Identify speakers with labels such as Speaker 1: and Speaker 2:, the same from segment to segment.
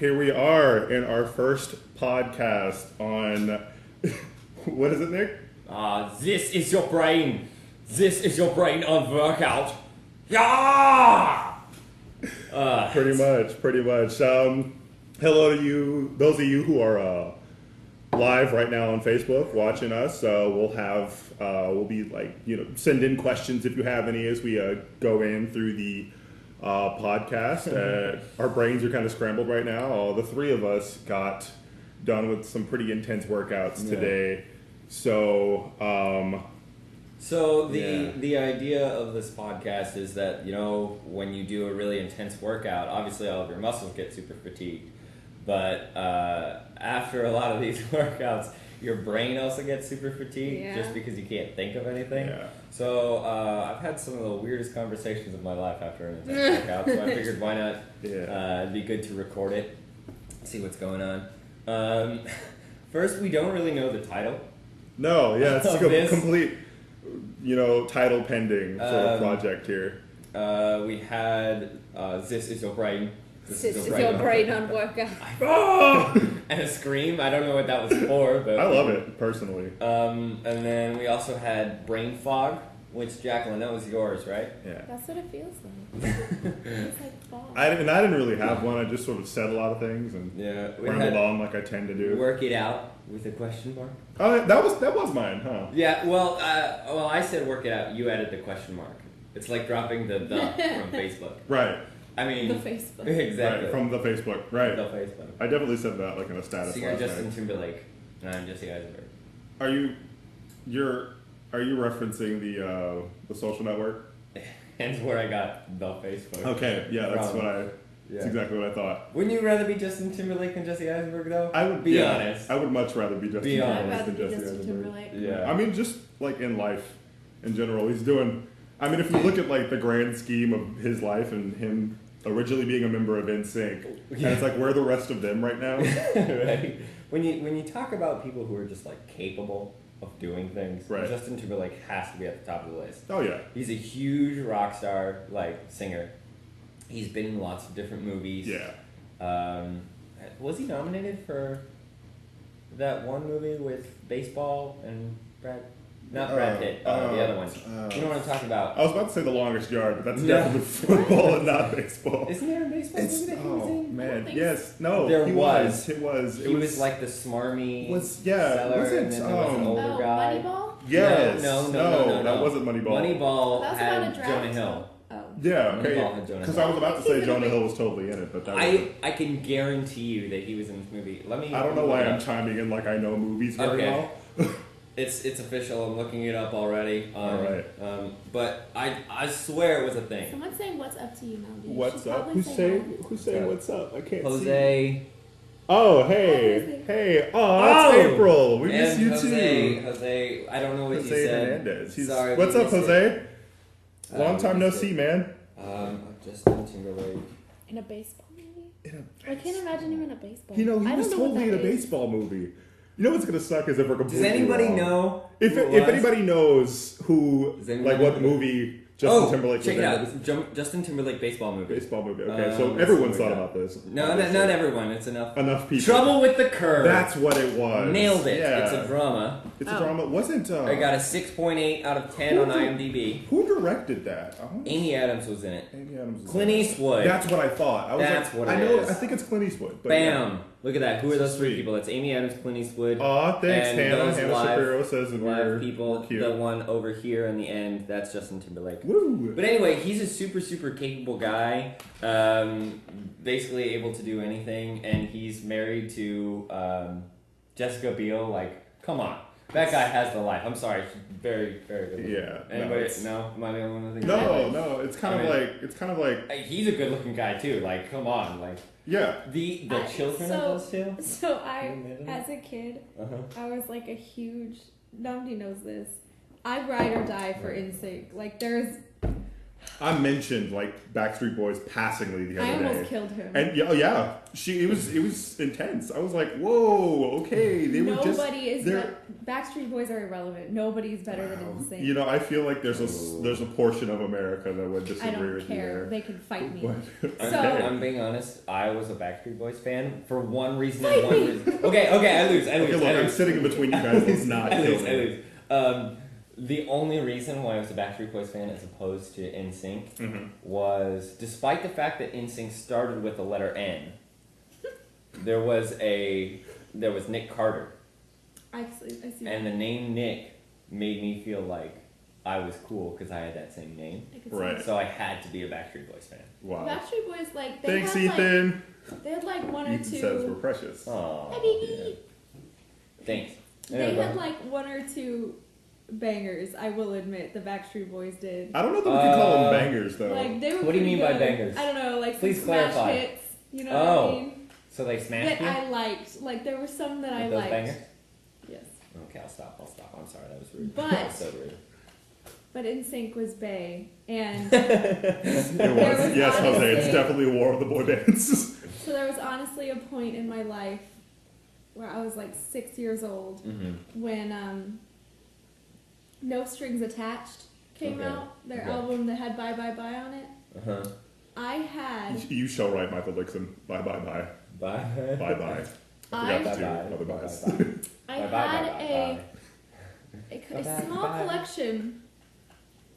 Speaker 1: Here we are in our first podcast on, what is it, Nick?
Speaker 2: This is your brain. This is your brain on workout. Yeah!
Speaker 1: Pretty much. Hello to you, those of you who are live right now on Facebook watching us. We'll be send in questions if you have any as we go in through the podcast. Our brains are kind of scrambled right now. All the three of us got done with some pretty intense workouts today. So
Speaker 2: the idea of this podcast is that, when you do a really intense workout, obviously all of your muscles get super fatigued. But after a lot of these workouts, your brain also gets super fatigued just because you can't think of anything. Yeah. So I've had some of the weirdest conversations of my life after an intense workout, so I figured why not? It'd be good to record it, see what's going on. First, we don't really know the title.
Speaker 1: No, it's a complete, title pending sort of project here.
Speaker 2: We had This Is Your Brain.
Speaker 3: This is your brain on workout.
Speaker 2: And a scream. I don't know what that was for, but
Speaker 1: I love it personally.
Speaker 2: And then we also had brain fog, which Jacqueline, that was yours, right?
Speaker 1: Yeah.
Speaker 3: That's what it feels like. It's like fog.
Speaker 1: I didn't really have one. I just sort of said a lot of things and rambled on like I tend to do.
Speaker 2: Work it out with a question mark.
Speaker 1: Oh, that was mine, huh?
Speaker 2: Yeah. Well, I said work it out. You added the question mark. It's like dropping the from Facebook.
Speaker 1: Right.
Speaker 2: I mean,
Speaker 3: the Facebook.
Speaker 2: Exactly.
Speaker 1: Right, from the Facebook. Right.
Speaker 2: The Facebook.
Speaker 1: I definitely said that like in a status.
Speaker 2: So you're Justin Timberlake, and I'm Jesse Eisenberg.
Speaker 1: Are you referencing the social network?
Speaker 2: Hence where I got the Facebook.
Speaker 1: Okay, that's exactly what I thought.
Speaker 2: Wouldn't you rather be Justin Timberlake than Jesse Eisenberg, though?
Speaker 1: I would
Speaker 2: be honest.
Speaker 1: I would much rather be Justin Timberlake than Jesse Eisenberg.
Speaker 3: Timberlake.
Speaker 2: Yeah.
Speaker 1: I mean, just like in life, in general, he's doing. I mean, if you look at like the grand scheme of his life and him originally being a member of NSYNC, and it's like where are the rest of them right now?
Speaker 2: Right. When you talk about people who are just like capable of doing things, Justin Timberlake has to be at the top of the list.
Speaker 1: Oh yeah.
Speaker 2: He's a huge rock star, singer. He's been in lots of different movies.
Speaker 1: Yeah.
Speaker 2: Was he nominated for that one movie with baseball and Brad Pitt, the other one. You know what I'm talking about?
Speaker 1: I was about to say The Longest Yard, but that's definitely football and not baseball.
Speaker 2: Isn't there a baseball movie that he was in?
Speaker 1: Man, yes. No,
Speaker 2: there was.
Speaker 1: It was.
Speaker 2: He was like the smarmy
Speaker 1: seller,
Speaker 2: was it? And then there was an older guy.
Speaker 3: Moneyball?
Speaker 1: Yes.
Speaker 2: No,
Speaker 1: that wasn't Moneyball.
Speaker 2: Moneyball had Jonah Hill.
Speaker 1: Yeah, okay.
Speaker 2: Moneyball had Jonah Hill.
Speaker 1: Because I was about to say Jonah Hill was totally in it, but that
Speaker 2: I can guarantee you that he was in this movie.
Speaker 1: I don't know why I'm chiming in like I know movies very well.
Speaker 2: It's official. I'm looking it up already.
Speaker 1: All right.
Speaker 2: But I swear it was a thing.
Speaker 3: Someone's saying what's up to you now, dude.
Speaker 1: What's up? Who's saying what's up? I can't
Speaker 2: Jose.
Speaker 1: see. Oh, hey. Oh, it's April. We miss you too.
Speaker 2: Jose, I don't know what he said.
Speaker 1: Hernandez.
Speaker 2: Sorry.
Speaker 1: What's up, Jose? Long time no see, man.
Speaker 2: Justin Timberlake.
Speaker 3: In a baseball movie? I can't imagine him in a baseball
Speaker 1: movie. He was totally in a baseball movie. You know what's gonna suck is if we're completely
Speaker 2: Does anybody
Speaker 1: wrong.
Speaker 2: know?
Speaker 1: If anybody knows who, what movie Justin Timberlake was in.
Speaker 2: Check it out. Justin Timberlake baseball movie.
Speaker 1: Okay, so everyone's thought about this.
Speaker 2: No, not everyone. It's enough.
Speaker 1: Enough people.
Speaker 2: Trouble with the Curve.
Speaker 1: That's what it was.
Speaker 2: Nailed it.
Speaker 1: Yeah.
Speaker 2: It's a drama.
Speaker 1: It's a drama. Wasn't
Speaker 2: I got a 6.8 out of 10 on IMDb.
Speaker 1: Who directed that?
Speaker 2: Amy Adams was in it.
Speaker 1: Amy Adams was
Speaker 2: Clint Eastwood.
Speaker 1: That's what I thought. I think it's Clint Eastwood. But
Speaker 2: Bam. Look at that. Who are those three people? That's Amy Adams, Clint Eastwood.
Speaker 1: Aw, thanks,
Speaker 2: and
Speaker 1: Hannah.
Speaker 2: those
Speaker 1: Hannah Shapiro says that
Speaker 2: live people.
Speaker 1: Cute.
Speaker 2: The one over here in the end, that's Justin Timberlake.
Speaker 1: Woo.
Speaker 2: But anyway, he's a super, super capable guy. Basically able to do anything. And he's married to Jessica Biel. Come on. That guy has the life. I'm sorry. She's very, very good looking.
Speaker 1: Yeah.
Speaker 2: Anybody? No? Am I the only one who thinks
Speaker 1: No. It's kind of like.
Speaker 2: He's a good looking guy too. Come on.
Speaker 1: Yeah.
Speaker 2: The children of those two?
Speaker 3: So as a kid, I was like a huge, nobody knows this, I ride or die for NSYNC.
Speaker 1: I mentioned like Backstreet Boys passingly the other day.
Speaker 3: I almost killed him.
Speaker 1: And yeah, it was intense. I was like, whoa, okay.
Speaker 3: Nobody is Backstreet Boys are irrelevant. Nobody's better than NSYNC.
Speaker 1: You know, I feel like there's a portion of America that would disagree
Speaker 3: I don't
Speaker 1: with
Speaker 3: care.
Speaker 1: you there.
Speaker 3: They can fight me.
Speaker 2: I'm being honest. I was a Backstreet Boys fan for one reason and one reason. Okay, I lose.
Speaker 1: Okay, look, I'm sitting in between you guys. Let's not kill me.
Speaker 2: The only reason why I was a Backstreet Boys fan as opposed to NSYNC was, despite the fact that NSYNC started with the letter N, there was Nick Carter.
Speaker 3: I see
Speaker 2: And the name Nick made me feel like I was cool because I had that same name.
Speaker 1: Right.
Speaker 2: So I had to be a Backstreet Boys fan.
Speaker 1: Wow.
Speaker 3: Backstreet Boys, like,
Speaker 1: Thanks, Ethan.
Speaker 3: They had like one or
Speaker 1: Ethan
Speaker 3: two.
Speaker 1: says we're precious.
Speaker 2: Oh.
Speaker 3: Yeah.
Speaker 2: Thanks.
Speaker 3: They had like one or two bangers, I will admit, the Backstreet Boys did.
Speaker 1: I don't know that we can call them bangers, though.
Speaker 3: Like, they were
Speaker 2: What do you mean
Speaker 3: good.
Speaker 2: by bangers?
Speaker 3: I don't know, like
Speaker 2: Please
Speaker 3: some smash
Speaker 2: clarify.
Speaker 3: hits. You know what I mean?
Speaker 2: So they smashed
Speaker 3: That
Speaker 2: you?
Speaker 3: I liked. Like, there were some that I
Speaker 2: With those
Speaker 3: liked.
Speaker 2: bangers?
Speaker 3: Yes.
Speaker 2: Okay, I'll stop. I'm sorry, that was rude.
Speaker 3: But-
Speaker 2: That was so rude.
Speaker 3: But NSYNC was bae, and
Speaker 1: It was.
Speaker 3: was
Speaker 1: Yes, Jose, it's
Speaker 3: honestly-
Speaker 1: definitely a war of the boy bands.
Speaker 3: so there was honestly a point in my life where I was like 6 years old when No Strings Attached came out, their album that had Bye Bye Bye on it.
Speaker 2: Uh-huh.
Speaker 3: I had...
Speaker 1: You shall write Michael Dixon. Bye, bye, bye.
Speaker 2: Bye.
Speaker 1: Bye, bye.
Speaker 3: I
Speaker 1: forgot the two
Speaker 2: Bye-bye.
Speaker 1: other buys.
Speaker 2: Bye-bye.
Speaker 3: I
Speaker 2: Bye-bye,
Speaker 3: had
Speaker 2: bye-bye,
Speaker 3: a small collection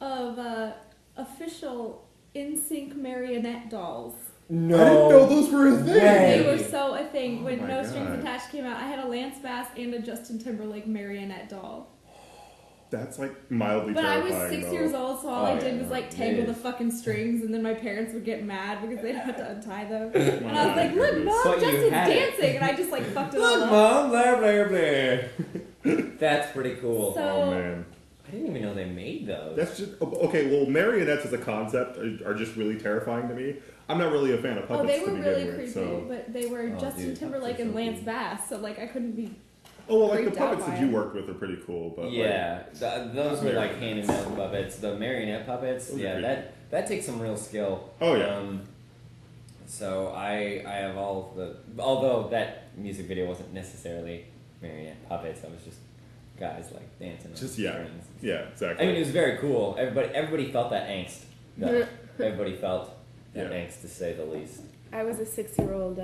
Speaker 3: of official NSYNC marionette dolls.
Speaker 2: No.
Speaker 1: I didn't know those were a thing.
Speaker 2: way.
Speaker 3: They were so a thing. When
Speaker 1: my
Speaker 3: No Strings
Speaker 1: God.
Speaker 3: Attached came out, I had a Lance Bass and a Justin Timberlake marionette doll.
Speaker 1: That's like mildly
Speaker 3: But I
Speaker 1: terrifying.
Speaker 3: was 6
Speaker 1: though.
Speaker 3: years old, so all
Speaker 2: Oh,
Speaker 3: I did
Speaker 2: yeah,
Speaker 3: was like
Speaker 2: it
Speaker 3: tangle the
Speaker 2: is.
Speaker 3: fucking strings, and then my parents would get mad because they'd have to untie them. And
Speaker 1: My
Speaker 3: I was like, "Look,
Speaker 1: goodness.
Speaker 3: Mom,
Speaker 2: But you
Speaker 3: Justin's
Speaker 2: had it.
Speaker 3: dancing," and I just like fucked it all
Speaker 2: Look,
Speaker 3: up.
Speaker 2: Mom, blah, blah, blah. That's pretty cool.
Speaker 3: So-
Speaker 1: Oh man,
Speaker 2: I didn't even know they made those.
Speaker 1: that's just okay. Well, marionettes as a concept are just really terrifying to me. I'm not really a fan of puppets
Speaker 3: Oh, they
Speaker 1: to
Speaker 3: were
Speaker 1: begin
Speaker 3: really
Speaker 1: with.
Speaker 3: creepy,
Speaker 1: So,
Speaker 3: but they were
Speaker 2: Oh,
Speaker 3: Justin
Speaker 2: dude,
Speaker 3: Timberlake
Speaker 2: puppets are
Speaker 3: and
Speaker 2: so
Speaker 3: Lance
Speaker 2: cool.
Speaker 3: Bass, so like I couldn't be.
Speaker 1: oh well, like the
Speaker 3: creeped out
Speaker 1: puppets
Speaker 3: by
Speaker 1: that you
Speaker 3: it.
Speaker 1: worked with are pretty cool. But
Speaker 2: Yeah, those were like hand and mouth puppets. The marionette puppets,
Speaker 1: Those are
Speaker 2: yeah,
Speaker 1: pretty
Speaker 2: that takes some real skill.
Speaker 1: Oh, yeah.
Speaker 2: So I have all the, although that music video wasn't necessarily marionette puppets, I was just guys like dancing.
Speaker 1: Just
Speaker 2: on
Speaker 1: yeah,
Speaker 2: strings.
Speaker 1: yeah, exactly.
Speaker 2: I mean, it was very cool. Everybody felt that angst. No, everybody felt that
Speaker 1: Yeah.
Speaker 2: angst, to say the least.
Speaker 3: I was a 6-year-old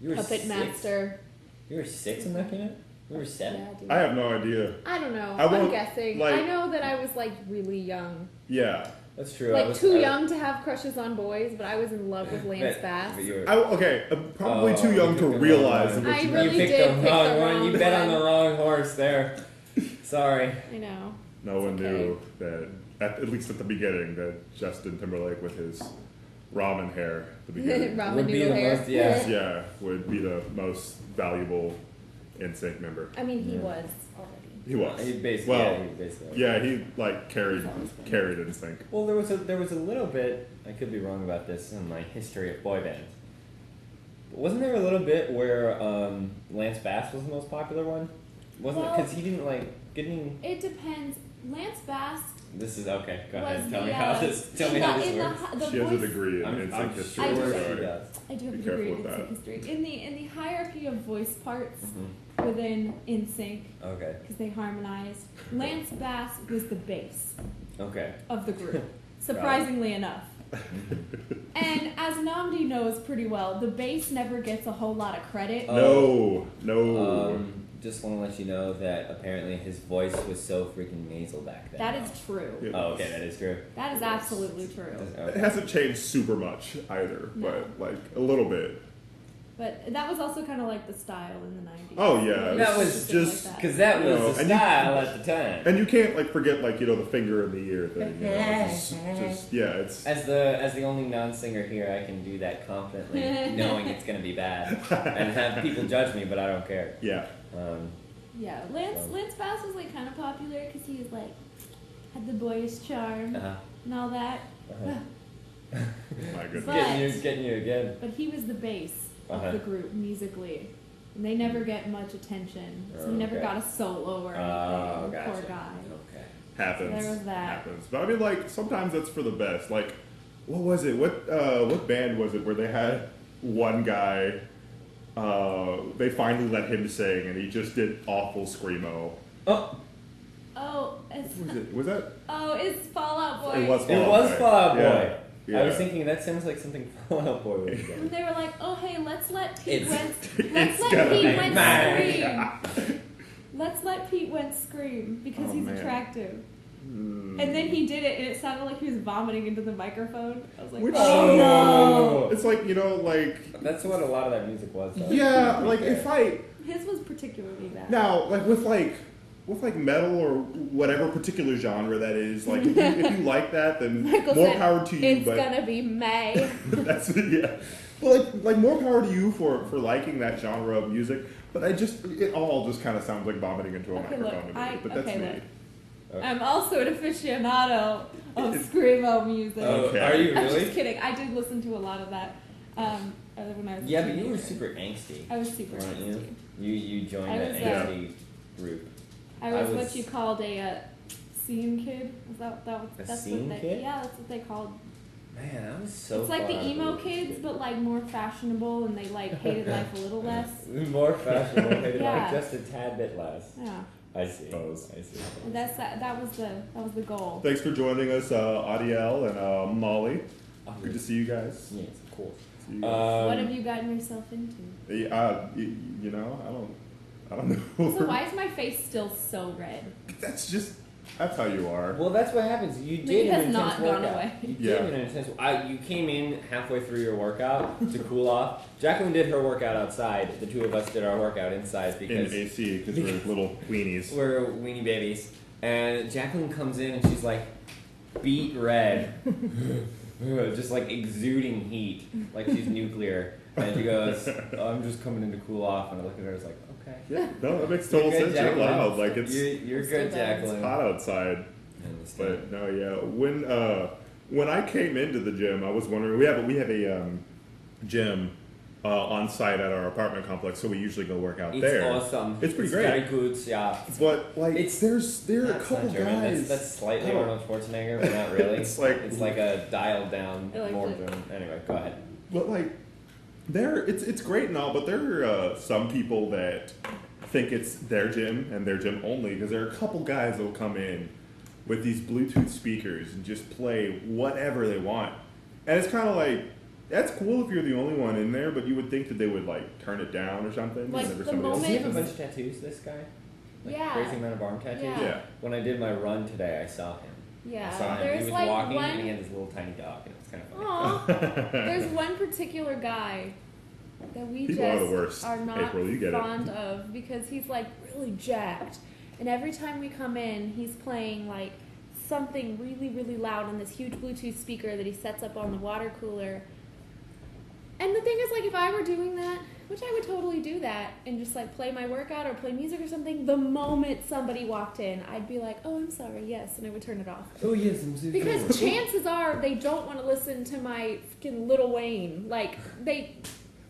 Speaker 2: You were
Speaker 3: puppet
Speaker 2: 6?
Speaker 3: master.
Speaker 2: You were 6 in that unit? We were 7.
Speaker 3: Yeah, dude.
Speaker 1: I have no idea.
Speaker 3: I don't know.
Speaker 1: I
Speaker 3: I'm
Speaker 1: won't,
Speaker 3: guessing.
Speaker 1: like-
Speaker 3: I know that I was like really young.
Speaker 1: Yeah.
Speaker 2: That's true.
Speaker 3: Like too young to have crushes on boys, but I was in love with Lance
Speaker 2: But
Speaker 3: Bass.
Speaker 2: you were,
Speaker 1: I'm probably too
Speaker 2: Oh,
Speaker 1: young
Speaker 2: you
Speaker 1: to
Speaker 2: picked the
Speaker 1: realize
Speaker 2: wrong
Speaker 1: what
Speaker 3: one.
Speaker 1: you
Speaker 3: I
Speaker 1: meant.
Speaker 3: really
Speaker 2: you picked
Speaker 3: did
Speaker 2: the
Speaker 3: pick
Speaker 2: wrong
Speaker 3: the
Speaker 2: one.
Speaker 3: wrong
Speaker 2: You bet on
Speaker 3: one.
Speaker 2: the wrong horse there. Sorry.
Speaker 3: I know.
Speaker 1: No one
Speaker 3: It's
Speaker 1: knew that, at least at the beginning, that Justin Timberlake with his ramen hair at the beginning,
Speaker 3: Ramen
Speaker 2: Would be
Speaker 3: noodle
Speaker 2: the
Speaker 3: hair.
Speaker 2: most- yeah.
Speaker 1: yeah, would be the most valuable NSYNC member.
Speaker 3: I mean, he
Speaker 2: Yeah.
Speaker 3: was already.
Speaker 1: He was.
Speaker 2: He basically,
Speaker 1: well,
Speaker 2: yeah, he basically.
Speaker 1: yeah, he like carried NSYNC.
Speaker 2: Well, there was a little bit. I could be wrong about this in my history of boy bands. But wasn't there a little bit where Lance Bass was the most popular one? Wasn't it?
Speaker 3: Well-
Speaker 2: Because he didn't like getting.
Speaker 3: It depends. Lance Bass
Speaker 2: This is okay. Go
Speaker 3: was
Speaker 2: ahead.
Speaker 3: the,
Speaker 2: Tell me how this. Tell me
Speaker 3: in
Speaker 2: how
Speaker 3: the,
Speaker 2: this
Speaker 3: in
Speaker 2: works.
Speaker 3: the
Speaker 1: She has a
Speaker 3: voice-
Speaker 1: degree in
Speaker 2: I'm
Speaker 1: NSYNC history.
Speaker 3: I do.
Speaker 1: so-
Speaker 2: she does.
Speaker 3: I do have a
Speaker 1: Be
Speaker 3: degree
Speaker 1: careful
Speaker 3: in
Speaker 1: with
Speaker 3: NSYNC
Speaker 1: that.
Speaker 3: history. In the hierarchy of voice parts
Speaker 2: Mhm.
Speaker 3: within NSYNC,
Speaker 2: Okay.
Speaker 3: because they harmonized, Lance Bass was the bass
Speaker 2: Okay.
Speaker 3: of the group. Surprisingly enough. And as Namdi knows pretty well, the bass never gets a whole lot of credit.
Speaker 1: No, no.
Speaker 2: Just want to let you know that apparently his voice was so freaking nasal back then.
Speaker 3: That is true.
Speaker 1: Yeah.
Speaker 2: Oh, okay, that is true.
Speaker 3: That is absolutely true.
Speaker 1: It
Speaker 2: Okay.
Speaker 1: hasn't changed super much either,
Speaker 3: No.
Speaker 1: but like a little bit.
Speaker 3: But that was also kind of like the style in the 90s.
Speaker 1: Oh yeah,
Speaker 2: That
Speaker 1: it's
Speaker 2: was
Speaker 1: just
Speaker 3: like
Speaker 2: Because that
Speaker 1: You know,
Speaker 2: was the
Speaker 1: and you-
Speaker 2: style at the time.
Speaker 1: and you can't like forget like the finger in the ear thing. You know? just yeah, it's
Speaker 2: As the only non-singer here, I can do that confidently, knowing it's gonna be bad, and have people judge me, but I don't care.
Speaker 1: yeah.
Speaker 3: Yeah, Lance Bass was like kind of popular because he was like had the boyish charm
Speaker 2: Uh-huh.
Speaker 3: and all that.
Speaker 1: My goodness.
Speaker 3: But-
Speaker 2: Getting you again.
Speaker 3: But he was the bass
Speaker 2: Uh-huh.
Speaker 3: of the group musically, and they never get much attention. So he
Speaker 2: Oh,
Speaker 3: never
Speaker 2: okay.
Speaker 3: got a solo or anything.
Speaker 2: Oh,
Speaker 3: Poor
Speaker 2: gotcha.
Speaker 3: guy.
Speaker 2: Okay.
Speaker 1: happens.
Speaker 3: There was that.
Speaker 1: Happens. But I mean, like, sometimes that's for the best. Like, what was it? What band was it where they had one guy, they finally let him sing, and he just did awful screamo.
Speaker 3: Oh,
Speaker 1: Was that?
Speaker 3: Oh, it's Fall Out Boy.
Speaker 1: It was
Speaker 2: Fall Out Boy.
Speaker 1: Yeah. Yeah.
Speaker 2: I was thinking that sounds like something Fall Out Boy would have
Speaker 3: And
Speaker 2: done.
Speaker 3: they were like, "Oh, hey, let's let Pete Wentz
Speaker 1: It's
Speaker 3: scream. Let's let Pete Wentz scream because he's attractive." And then he did it, and it sounded like he was vomiting into the microphone. I was like, "Oh no!"
Speaker 1: It's like, you know, like,
Speaker 2: That's what a lot of that music was, though.
Speaker 1: yeah, like if I
Speaker 3: His was particularly bad.
Speaker 1: now like with metal or whatever particular genre that is, like if you like that, then
Speaker 3: Michael
Speaker 1: more
Speaker 3: said,
Speaker 1: power to you.
Speaker 3: It's
Speaker 1: But
Speaker 3: gonna be May.
Speaker 1: that's yeah. But like more power to you for liking that genre of music. But it all just kind of sounds like vomiting into a microphone to me. But that's me.
Speaker 3: Look. I'm also an aficionado of screamo music.
Speaker 1: Okay.
Speaker 2: Are you
Speaker 3: I'm
Speaker 2: really?
Speaker 3: just kidding. I did listen to a lot of that when I was a
Speaker 2: Yeah, but you were
Speaker 3: teenager.
Speaker 2: super angsty.
Speaker 3: I was super
Speaker 2: weren't
Speaker 3: angsty.
Speaker 2: You joined
Speaker 3: I
Speaker 2: that
Speaker 3: was,
Speaker 2: angsty group.
Speaker 3: I was what you called a scene kid. Is that that's
Speaker 2: scene
Speaker 3: what they,
Speaker 2: kid?
Speaker 3: Yeah, that's what they called.
Speaker 2: Man, I was so.
Speaker 3: It's like the
Speaker 2: far out of
Speaker 3: emo
Speaker 2: loop.
Speaker 3: kids, but like more fashionable, and they like hated life a little less.
Speaker 2: More fashionable, maybe
Speaker 3: Yeah.
Speaker 2: like just a tad bit less.
Speaker 3: Yeah,
Speaker 2: I see.
Speaker 1: Those.
Speaker 2: I see.
Speaker 3: that was the goal.
Speaker 1: Thanks for joining us, Adiel and Molly. Good to see you guys.
Speaker 2: Yes, of course.
Speaker 1: See you guys.
Speaker 3: What have you gotten yourself into?
Speaker 1: You know, I don't know.
Speaker 3: So why is my face still so red?
Speaker 1: That's how you are.
Speaker 2: Well, that's what happens. You
Speaker 3: It
Speaker 2: did
Speaker 3: has
Speaker 2: an intense
Speaker 3: not gone
Speaker 2: workout.
Speaker 3: away.
Speaker 2: You did
Speaker 1: Yeah.
Speaker 2: an intense. You came in halfway through your workout to cool off. Jacqueline did her workout outside. The two of us did our workout inside
Speaker 1: In
Speaker 2: because
Speaker 1: AC, because we're little weenies.
Speaker 2: we're weenie babies. And Jacqueline comes in and she's like beet red, just like exuding heat, like she's nuclear. And she goes, "Oh, I'm just coming in to cool off." And I look at her, I was like, "Okay."
Speaker 1: Yeah, no, that makes total sense. You're loud. Like
Speaker 2: You're good,
Speaker 3: It's
Speaker 2: Jacqueline.
Speaker 1: hot outside. But no, yeah. When I came into the gym, I was wondering. We have a gym on site at our apartment complex, so we usually go work out
Speaker 2: It's
Speaker 1: there.
Speaker 2: awesome.
Speaker 1: It's pretty great.
Speaker 2: Very good, yeah.
Speaker 1: But like, there are a
Speaker 2: That's
Speaker 1: couple
Speaker 2: not German.
Speaker 1: guys.
Speaker 2: That's slightly
Speaker 1: I don't-
Speaker 2: Arnold Schwarzenegger, but not really.
Speaker 1: It's like-
Speaker 2: it's like a dialed down
Speaker 3: I like
Speaker 2: more
Speaker 3: it.
Speaker 2: German. Anyway, go ahead.
Speaker 1: But like, it's great and all, but there are some people that think it's their gym and their gym only, because there are a couple guys that'll come in with these Bluetooth speakers and just play whatever they want, and it's kind of like, that's cool if you're the only one in there, but you would think that they would like turn it down or something.
Speaker 3: Like,
Speaker 1: whenever
Speaker 3: the
Speaker 1: somebody else
Speaker 2: Does he
Speaker 3: moment-
Speaker 2: have a
Speaker 1: is.
Speaker 2: bunch of tattoos, this guy? Like
Speaker 3: Yeah.
Speaker 2: crazy amount of arm tattoos?
Speaker 3: Yeah.
Speaker 1: Yeah.
Speaker 2: When I did my run today, I saw him.
Speaker 3: Yeah,
Speaker 2: I saw him.
Speaker 3: there's
Speaker 2: He was
Speaker 3: like
Speaker 2: walking
Speaker 3: one.
Speaker 2: and he had this little tiny dog, and it was kind of funny.
Speaker 3: Aw, there's one particular guy that we
Speaker 1: People are
Speaker 3: just
Speaker 1: the worst.
Speaker 3: are not
Speaker 1: April, you get it.
Speaker 3: fond of because he's like really jacked, and every time we come in, he's playing like something really, really loud on this huge Bluetooth speaker that he sets up on the water cooler. And the thing is, like, if I were doing that, which I would totally do that, and just like play my workout or play music or something, the moment somebody walked in, I'd be like, "Oh, I'm sorry, yes," and I would turn it off.
Speaker 2: Oh, yes, I'm so
Speaker 3: Because chances are they don't want to listen to my fucking Lil Wayne. Like,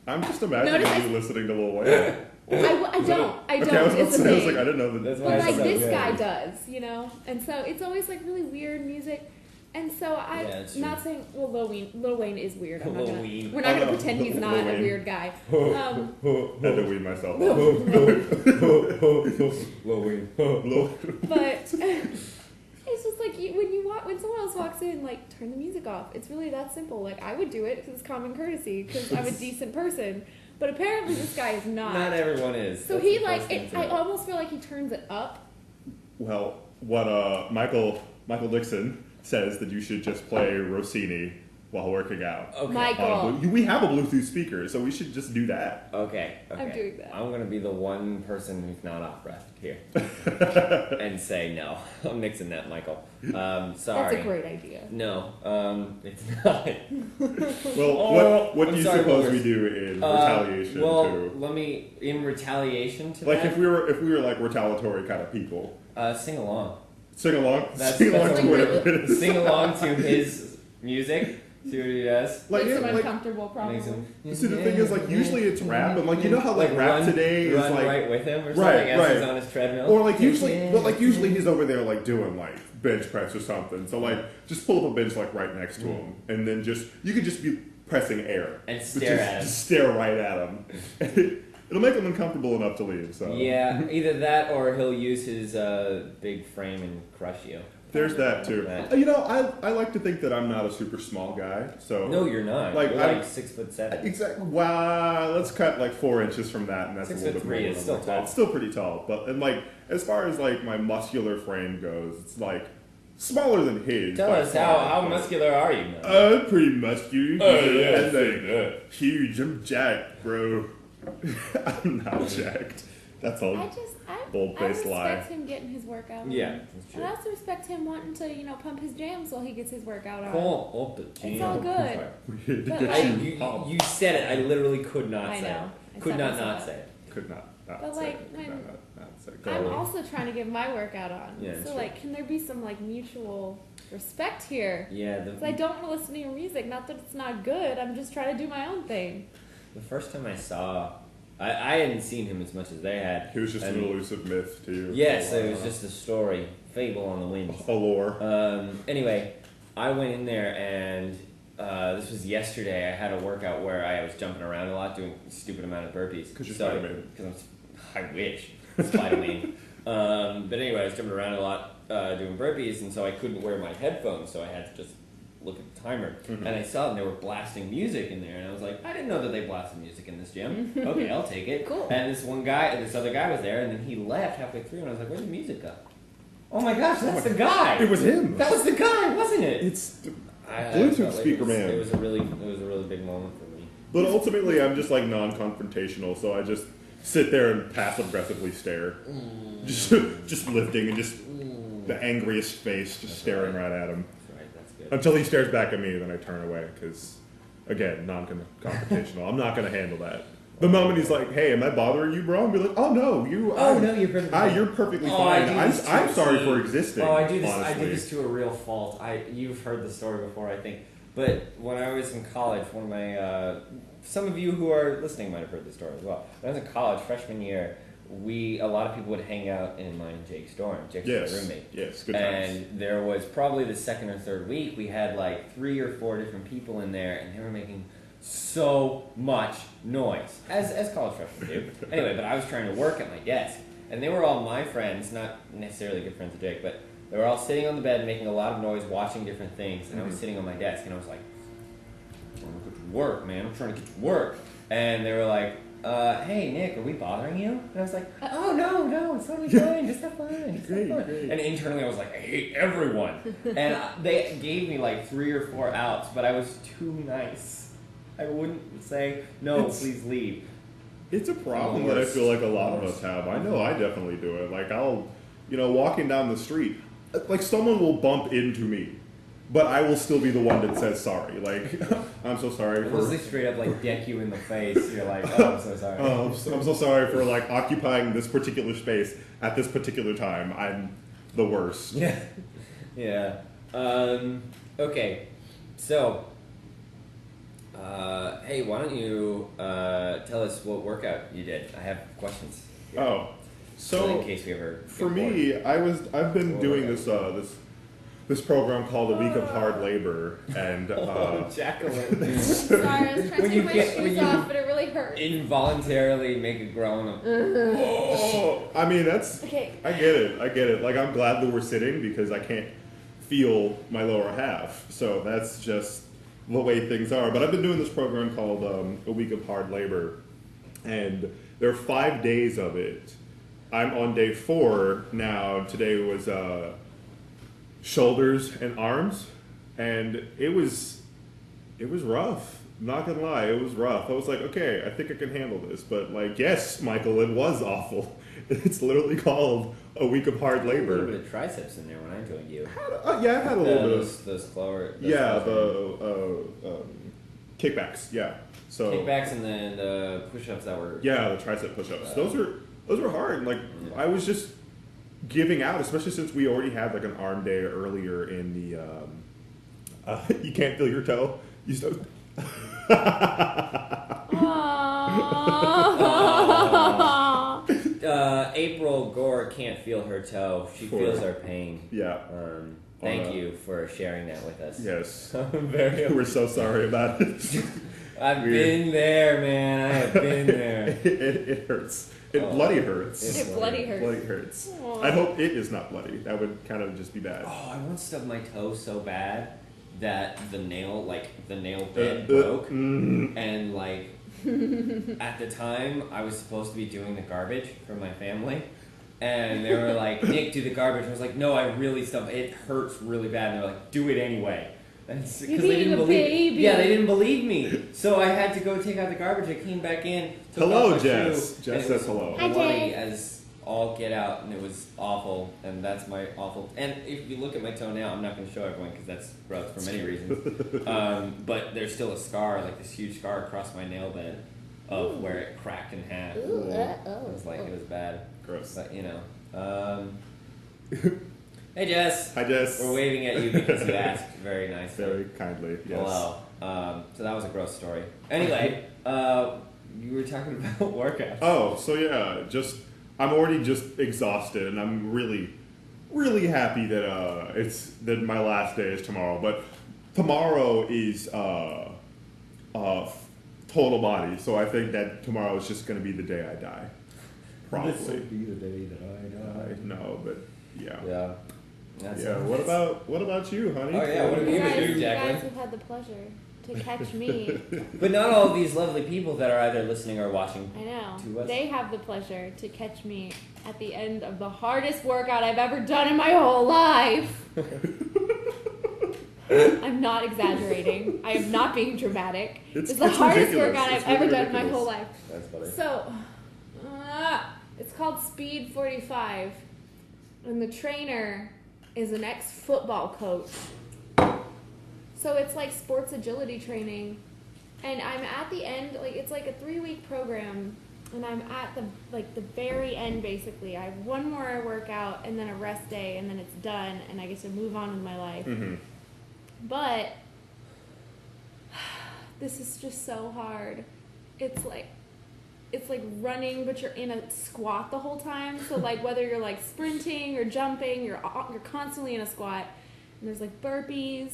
Speaker 1: I'm just imagining
Speaker 3: Notice
Speaker 1: you listening to Lil Wayne.
Speaker 3: I don't.
Speaker 1: Okay, I was about to
Speaker 3: It's a
Speaker 1: say, I was
Speaker 3: thing.
Speaker 1: like, I didn't know that.
Speaker 2: That's why
Speaker 3: But
Speaker 2: I
Speaker 3: like
Speaker 2: said
Speaker 3: this
Speaker 2: that.
Speaker 3: guy does, you know? And so it's always like really weird music. And so I'm
Speaker 2: Yeah, it's
Speaker 3: not
Speaker 2: true.
Speaker 3: saying, well, Lil Wayne is weird. I'm not
Speaker 2: Lil
Speaker 3: gonna,
Speaker 2: Wayne.
Speaker 3: we're not
Speaker 1: Oh,
Speaker 3: going to
Speaker 1: no.
Speaker 3: pretend he's
Speaker 1: Lil
Speaker 3: not a
Speaker 1: Wayne.
Speaker 3: weird guy.
Speaker 1: Had to weed myself
Speaker 2: Lil
Speaker 1: off.
Speaker 2: Wayne.
Speaker 3: But it's just like when someone else walks in, like, turn the music off. It's really that simple. Like, I would do it because it's common courtesy because I'm a decent person. But apparently this guy is not.
Speaker 2: Not everyone is.
Speaker 3: So
Speaker 2: That's
Speaker 3: he
Speaker 2: the
Speaker 3: like,
Speaker 2: first thing to
Speaker 3: I
Speaker 2: know.
Speaker 3: almost feel like he turns it up.
Speaker 1: Well, what Michael Dixon says that you should just play Rossini while working out.
Speaker 2: Okay.
Speaker 3: Michael.
Speaker 1: We have a Bluetooth speaker, so we should just do that.
Speaker 2: Okay.
Speaker 3: I'm doing that.
Speaker 2: I'm gonna be the one person who's not off breath here, and say no. I'm mixing that, Michael. Sorry.
Speaker 3: That's a great idea.
Speaker 2: No, it's not.
Speaker 1: Well, what do
Speaker 2: I'm
Speaker 1: you
Speaker 2: sorry,
Speaker 1: suppose
Speaker 2: Boris.
Speaker 1: we do in retaliation
Speaker 2: well,
Speaker 1: to?
Speaker 2: let me in retaliation to
Speaker 1: Like
Speaker 2: that.
Speaker 1: if we were like retaliatory kind of people,
Speaker 2: Sing along.
Speaker 1: sing along
Speaker 2: That's
Speaker 1: to
Speaker 3: like
Speaker 1: whatever
Speaker 3: really-
Speaker 1: it is.
Speaker 2: Sing along to his music See what he does?
Speaker 3: Makes him uncomfortable, probably.
Speaker 1: See, the thing is, like, usually it's rap, and, like, you know how, like, rap today is,
Speaker 2: run
Speaker 1: like...
Speaker 2: right with him or something as he's on his treadmill?
Speaker 1: Or, like, usually he's over there, like, doing, like, bench press or something. So, like, just pull up a bench, like, right next to him. And then you could just be pressing air.
Speaker 2: And stare at him.
Speaker 1: Just stare right at him. It'll make him uncomfortable enough to leave, so...
Speaker 2: Yeah, either that or he'll use his big frame and crush you.
Speaker 1: There's that, too. You know, I like to think that I'm not a super small guy, so...
Speaker 2: No, you're not. Like, you're like 6'7".
Speaker 1: Exactly. Wow, let's cut, like, 4 inches from that, and that's a little bit more.
Speaker 2: 6'3" is still tall.
Speaker 1: It's still pretty tall, but, and, like, as far as, like, my muscular frame goes, it's, like, smaller than his.
Speaker 2: Tell us, how muscular are you, man?
Speaker 1: Pretty muscular.
Speaker 2: Oh, yeah,
Speaker 1: huge. I'm jacked, bro. I'm not jacked. That's all. Bold-faced lie.
Speaker 3: I respect him getting his workout on.
Speaker 2: Yeah, that's true.
Speaker 3: And I also respect him wanting to, pump his jams while he gets his workout on.
Speaker 2: Pull up the jam.
Speaker 3: It's all good.
Speaker 2: But you said it. I literally could not say it. Could not say it.
Speaker 1: Could not.
Speaker 3: But like, I'm also trying to get my workout on.
Speaker 2: Yeah,
Speaker 3: so like, can there be some like mutual respect here?
Speaker 2: Yeah.
Speaker 3: Because I don't want to listen to your music. Not that it's not good. I'm just trying to do my own thing.
Speaker 2: The first time I saw, I hadn't seen him as much as they had.
Speaker 1: He was just an elusive myth to you.
Speaker 2: Yes, it was just a story, fable on the wind.
Speaker 1: A lore.
Speaker 2: Anyway, I went in there and this was yesterday. I had a workout where I was jumping around a lot, doing a stupid amount of burpees.
Speaker 1: Because you're Spider-Man.
Speaker 2: I wish. Spider-Man. But anyway, I was jumping around a lot doing burpees, and so I couldn't wear my headphones, so I had to just look at the timer. Mm-hmm. And I saw them, they were blasting music in there, and I was like, I didn't know that they blasted music in this gym. Okay, I'll take it.
Speaker 3: Cool.
Speaker 2: And this other guy was there, and then he left halfway through, and I was like, where'd the music go? Oh my gosh, that's the guy!
Speaker 1: It was him!
Speaker 2: That was the guy, wasn't it?
Speaker 1: It's Bluetooth speaker, man.
Speaker 2: It was a really big moment for me.
Speaker 1: But ultimately, I'm just like non-confrontational, so I just sit there and passive-aggressively stare. Just lifting and just the angriest face, just staring right at him.
Speaker 2: That's right, that's good.
Speaker 1: Until he stares back at me, then I turn away, because, again, non-confrontational. I'm not going to handle that. The moment he's like, hey, am I bothering you, bro? I'll be like, oh, no, you're perfectly fine. I'm sorry for existing,
Speaker 2: I do this to a real fault. You've heard the story before, I think. But when I was in college, one of my... some of you who are listening might have heard this story as well. When I was in college, freshman year, a lot of people would hang out in mine and Jake's dorm. Jake's my roommate.
Speaker 1: Yes, good times.
Speaker 2: And there was probably the second or third week, we had like 3 or 4 different people in there, and they were making so much noise, as college freshmen do. Anyway, but I was trying to work at my desk, and they were all my friends, not necessarily good friends of Jake, but they were all sitting on the bed making a lot of noise, watching different things, and I was sitting on my desk, and I was like, I'm trying to get to work, man. I'm trying to get to work. And they were like, hey, Nick, are we bothering you? And I was like, oh, no, it's totally fine. Just have fun. Great. And internally, I was like, I hate everyone. And they gave me like 3 or 4 outs, but I was too nice. I wouldn't say, no, please leave.
Speaker 1: It's a problem that I feel like a lot of us have. I know I definitely do it. Like, I'll, walking down the street, like, someone will bump into me, but I will still be the one that says sorry. Like, I'm so sorry for...
Speaker 2: Unless they straight up, like, deck you in the face. You're like, oh, I'm so sorry.
Speaker 1: I'm so sorry for, like, occupying this particular space at this particular time. I'm the worst.
Speaker 2: Yeah. Yeah. Okay. So... hey, why don't you tell us what workout you did? I have questions.
Speaker 1: Oh, so
Speaker 2: in case we ever
Speaker 1: for me, I've been doing this program called A Week of Hard Labor, and
Speaker 2: Jacqueline.
Speaker 3: Sorry, I was trying to take my shoes off, but it really hurt.
Speaker 2: Involuntarily make a groan.
Speaker 1: I mean, that's okay. I get it. Like, I'm glad that we're sitting because I can't feel my lower half, so that's just the way things are. But I've been doing this program called A Week of Hard Labor, and there are 5 days of it. I'm on day 4 now. Today was shoulders and arms, and it was rough. I'm not gonna lie, it was rough. I was like, okay, I think I can handle this. But like, yes, Michael, it was awful. It's literally called A Week of Hard Labor.
Speaker 2: A little bit of triceps in there when I joined you.
Speaker 1: I had a little bit of
Speaker 2: those clower.
Speaker 1: Kickbacks. Yeah. So
Speaker 2: kickbacks and then the push-ups that were.
Speaker 1: Yeah, the tricep push-ups. Those were hard. Like I was just giving out, especially since we already had like an arm day earlier in the. You can't feel your toe. You still.
Speaker 2: April Gore can't feel her toe. She feels our pain.
Speaker 1: Yeah.
Speaker 2: Thank you for sharing that with us.
Speaker 1: Yes.
Speaker 2: We're
Speaker 1: so sorry about it.
Speaker 2: I've been there, man. I have been there.
Speaker 1: It hurts. It bloody hurts.
Speaker 3: It bloody hurts.
Speaker 1: Bloody hurts. I hope it is not bloody. That would kind of just be bad.
Speaker 2: Oh, I once stubbed my toe so bad that the nail bed broke, and like at the time I was supposed to be doing the garbage for my family, and they were like, "Nick, do the garbage." I was like, "No, I really stubbed. It hurts really bad." And they're like, "Do it anyway." Because they didn't believe. Yeah, they didn't believe me. So I had to go take out the garbage. I came back in.
Speaker 1: Hello, Jess. Jess says hello.
Speaker 2: Bloody as all get out, and it was awful. And that's my awful. And if you look at my toe now, I'm not going to show everyone because that's gross for many reasons. But there's still a scar, like this huge scar across my nail bed of where it cracked in half. It was bad.
Speaker 1: Gross.
Speaker 2: But you know. Hey Jess.
Speaker 1: Hi Jess.
Speaker 2: We're waving at you because you asked very nicely.
Speaker 1: Very kindly, yes.
Speaker 2: Hello. So that was a gross story. Anyway, you were talking about workouts.
Speaker 1: Oh, so yeah, I'm already just exhausted, and I'm really, really happy that my last day is tomorrow. But tomorrow is total body, so I think that tomorrow is just going to be the day I die. Probably.
Speaker 2: This will be the day that I die.
Speaker 1: No, but yeah.
Speaker 2: Yeah. That's
Speaker 1: yeah. What about you, honey?
Speaker 2: Oh yeah. What have you been doing,
Speaker 3: You
Speaker 2: Jacqueline?
Speaker 3: guys have had the pleasure to catch me.
Speaker 2: But not all of these lovely people that are either listening or watching.
Speaker 3: I know.
Speaker 2: To us.
Speaker 3: They have the pleasure to catch me at the end of the hardest workout I've ever done in my whole life. I'm not exaggerating. I am not being dramatic. It's the hardest
Speaker 1: ridiculous.
Speaker 3: workout I've ever done in my whole life.
Speaker 2: That's funny.
Speaker 3: So, it's called Speed 45, and the trainer is an ex-football coach. So it's like sports agility training, and I'm at the end, like it's like a 3-week program, and I'm at the very end basically. I have one more workout and then a rest day, and then it's done, and I get to move on with my life.
Speaker 1: Mm-hmm.
Speaker 3: But this is just so hard. It's like running, but you're in a squat the whole time. So like whether you're like sprinting or jumping, you're constantly in a squat. And there's like burpees,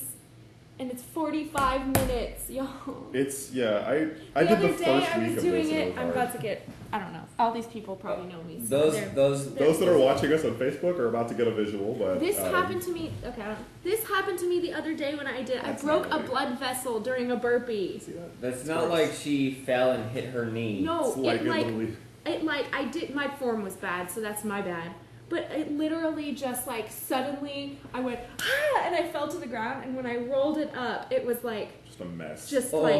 Speaker 3: and it's 45 minutes, yo.
Speaker 1: It's I
Speaker 3: The
Speaker 1: did
Speaker 3: other
Speaker 1: the first
Speaker 3: day
Speaker 1: week
Speaker 3: I was
Speaker 1: of
Speaker 3: doing
Speaker 1: this.
Speaker 3: it. I'm about to get. I don't know. All these people probably know me. So
Speaker 2: Those
Speaker 1: that are watching us on Facebook are about to get a visual, but
Speaker 3: this happened to me. Okay, this happened to me the other day when I broke a blood vessel during a burpee.
Speaker 1: See that?
Speaker 2: That's not like she fell and hit her knee.
Speaker 3: No,
Speaker 1: I
Speaker 3: did. My form was bad, so that's my bad. But it literally just like suddenly I went and I fell to the ground, and when I rolled it up, it was like
Speaker 1: just a mess.
Speaker 3: just like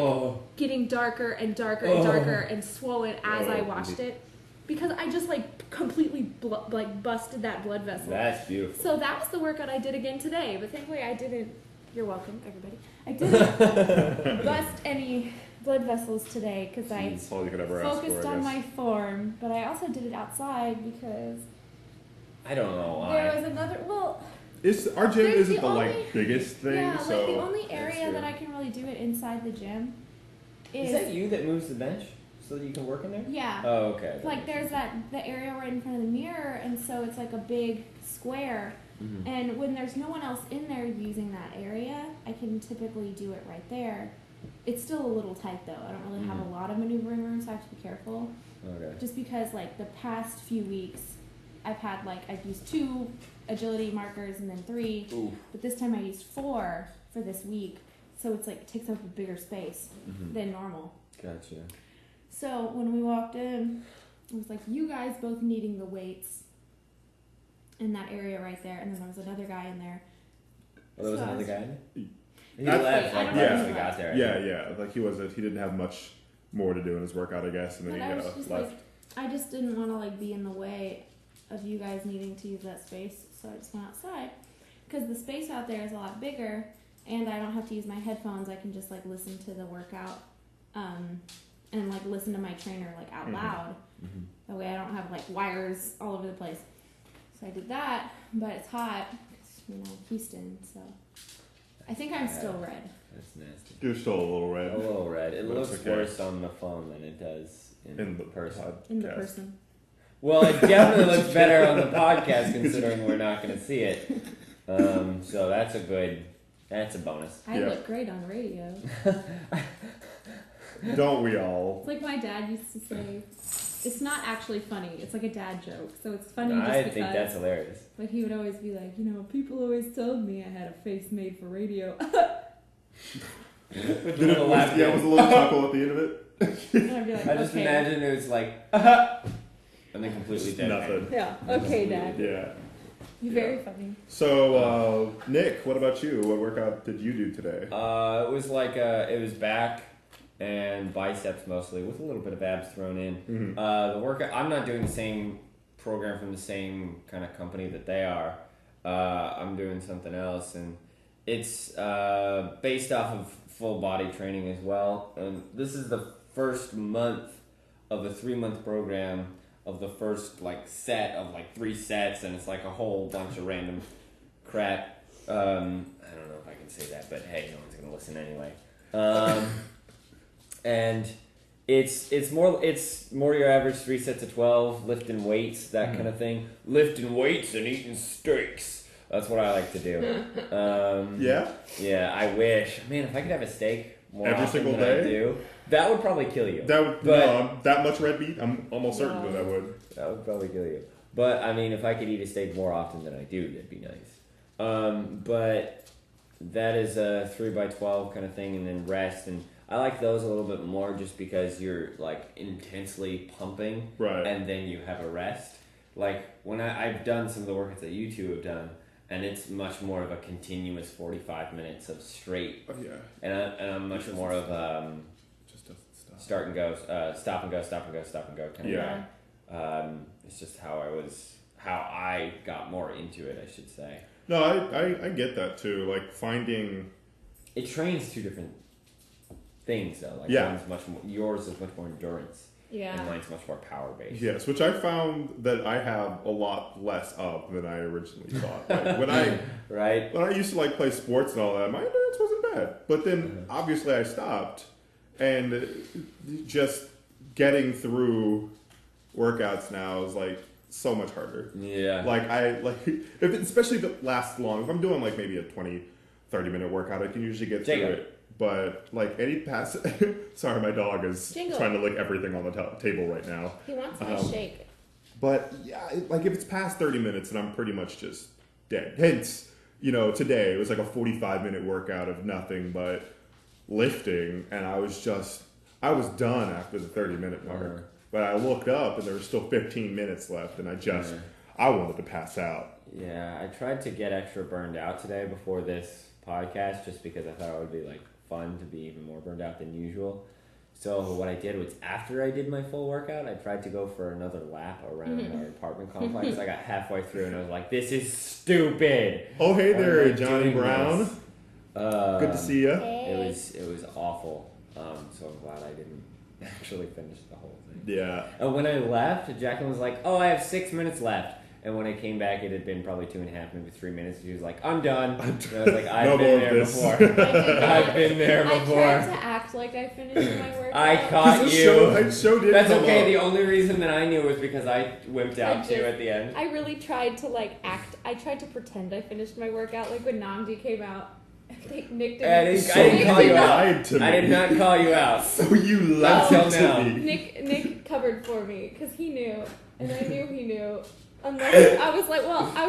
Speaker 3: getting darker and darker and darker and swollen as I washed it, because I just like completely busted that blood vessel.
Speaker 2: That's beautiful.
Speaker 3: So that was the workout I did again today, but thankfully I didn't. You're welcome, everybody. I didn't bust any blood vessels today because I
Speaker 1: all you could ever ask
Speaker 3: focused
Speaker 1: for, I
Speaker 3: on
Speaker 1: guess.
Speaker 3: my form, but I also did it outside because
Speaker 2: I don't know why.
Speaker 3: there was another. Well,
Speaker 1: Our gym
Speaker 3: there's
Speaker 1: isn't the
Speaker 3: only-
Speaker 1: biggest thing,
Speaker 3: yeah,
Speaker 1: so
Speaker 3: like the only area
Speaker 1: true.
Speaker 3: that I can really do it inside the gym
Speaker 2: Is that you that moves the bench so that you can work in there?
Speaker 3: Yeah.
Speaker 2: Oh, okay.
Speaker 3: Like there's the area right in front of the mirror, and so it's like a big square.
Speaker 2: Mm-hmm.
Speaker 3: And when there's no one else in there using that area, I can typically do it right there. It's still a little tight though. I don't really have a lot of maneuvering room, so I have to be careful.
Speaker 2: Okay.
Speaker 3: Just because like the past few weeks, I've used 2 agility markers and then 3,
Speaker 2: Ooh.
Speaker 3: but this time I used 4 for this week, so it's like it takes up a bigger space than normal.
Speaker 2: Gotcha.
Speaker 3: So when we walked in, it was like you guys both needing the weights in that area right there, and then there was another guy in there.
Speaker 2: Oh, there was
Speaker 3: So I
Speaker 2: another
Speaker 3: was-
Speaker 2: guy in it? He
Speaker 1: That's-
Speaker 2: left
Speaker 3: I
Speaker 2: like
Speaker 3: don't
Speaker 2: right
Speaker 3: know
Speaker 2: as
Speaker 3: if
Speaker 2: we
Speaker 3: he
Speaker 2: got
Speaker 3: left.
Speaker 2: there.
Speaker 1: Yeah, like he didn't have much more to do in his workout, I guess, and then
Speaker 3: And
Speaker 1: he
Speaker 3: I was just
Speaker 1: left.
Speaker 3: like, I just didn't want to like be in the way of you guys needing to use that space, so I just went outside because the space out there is a lot bigger, and I don't have to use my headphones. I can just like listen to the workout, and like listen to my trainer like out loud.
Speaker 2: Mm-hmm.
Speaker 3: That way I don't have like wires all over the place. So I did that, but it's hot, 'cause, Houston. So I think I'm still red.
Speaker 2: That's nasty.
Speaker 1: You're still a little red.
Speaker 2: A little red. It
Speaker 1: Looks
Speaker 2: looks
Speaker 1: okay.
Speaker 2: worse on the phone than it does in the person.
Speaker 3: In the person.
Speaker 2: Well, it definitely looks better on the podcast considering we're not going to see it. So that's a bonus.
Speaker 3: I look great on radio.
Speaker 1: Don't we all?
Speaker 3: It's like my dad used to say, it's not actually funny. It's like a dad joke. So it's funny
Speaker 2: No,
Speaker 3: just
Speaker 2: I
Speaker 3: because.
Speaker 2: think that's hilarious.
Speaker 3: But he would always be like, people always told me I had a face made for radio.
Speaker 2: With the little laugh.
Speaker 1: Yeah, it was a little chuckle at the end of it.
Speaker 3: And I'd be like,
Speaker 2: I just
Speaker 3: okay.
Speaker 2: imagine it was like, and then completely dead.
Speaker 1: Nothing.
Speaker 3: Yeah, okay, Dad.
Speaker 1: Yeah.
Speaker 3: You're very funny.
Speaker 1: So, Nick, what about you? What workout did you do today?
Speaker 2: It was like it was back and biceps mostly, with a little bit of abs thrown in.
Speaker 1: Mm-hmm.
Speaker 2: The workout, I'm not doing the same program from the same kind of company that they are. I'm doing something else, and it's based off of full body training as well. And this is the first month of a 3-month program of the first set of 3 sets, and it's like a whole bunch of random crap. I don't know if I can say that, but hey, no one's gonna listen anyway. And it's more your average 3 sets of 12, lifting weights, that kind of thing. Lifting weights and eating steaks. That's what I like to do.
Speaker 1: Yeah?
Speaker 2: Yeah, I wish. Man, if I could have a steak more
Speaker 1: Every
Speaker 2: often
Speaker 1: single
Speaker 2: than
Speaker 1: day?
Speaker 2: I do, that would probably kill you.
Speaker 1: That much red meat? I'm almost certain that would.
Speaker 2: That would probably kill you. But, I mean, if I could eat a steak more often than I do, that'd be nice. But that is a 3x12 kind of thing, and then rest. And I like those a little bit more just because you're, intensely pumping.
Speaker 1: Right.
Speaker 2: And then you have a rest. When I've done some of the workouts that you two have done, and it's much more of a continuous 45 minutes of straight.
Speaker 1: Oh, yeah.
Speaker 2: And I'm much more of
Speaker 1: Just doesn't stop.
Speaker 2: start and go, stop and go, stop and go, stop and go kind of
Speaker 1: Yeah.
Speaker 2: guy. It's just how I got more into it, I should say.
Speaker 1: No, I get that too. Finding...
Speaker 2: It trains 2 different things though. One's much more, yours is much more endurance.
Speaker 3: Yeah.
Speaker 2: And mine's much more power based.
Speaker 1: Yes, which I found that I have a lot less of than I originally thought. When I
Speaker 2: right?
Speaker 1: When I used to play sports and all that, my endurance wasn't bad. But then obviously I stopped, and just getting through workouts now is so much harder.
Speaker 2: Yeah.
Speaker 1: Especially if it lasts long. If I'm doing maybe a 20, 30-minute workout, I can usually get through it. But any pass, sorry, my dog is trying to lick everything on the table right now.
Speaker 3: He wants my shake.
Speaker 1: But yeah, if it's past 30 minutes, then I'm pretty much just dead. Hence, today it was a 45-minute workout of nothing but lifting, and I was done after the 30-minute mark. But I looked up, and there was still 15 minutes left, and I wanted to pass out.
Speaker 2: Yeah, I tried to get extra burned out today before this podcast, just because I thought it would be fun to be even more burned out than usual. So what I did was, after I did my full workout, I tried to go for another lap around our apartment complex. I got halfway through and I was like, "This is stupid."
Speaker 1: Oh, hey there,
Speaker 2: I'm not
Speaker 1: Johnny
Speaker 2: doing
Speaker 1: Brown.
Speaker 2: this.
Speaker 1: Good to see you.
Speaker 2: It was awful. So I'm glad I didn't actually finish the whole thing.
Speaker 1: Yeah.
Speaker 2: And when I left, Jacqueline was like, "Oh, I have 6 minutes left." And when I came back, it had been probably 2.5, maybe 3 minutes. She was like, "I'm done." And I was like, "I've been there before. I've been there before."
Speaker 3: I tried to act like I finished my workout.
Speaker 2: I caught you.
Speaker 1: I showed it.
Speaker 2: That's okay. The only reason that I knew was because I wimped out too at the end.
Speaker 3: I really tried to act. I tried to pretend I finished my workout. When Namdi came out, Nick didn't.
Speaker 2: I didn't call you out. I did not call you out.
Speaker 1: So you lied to me.
Speaker 3: Nick covered for me because he knew, and I knew he knew. Unless I was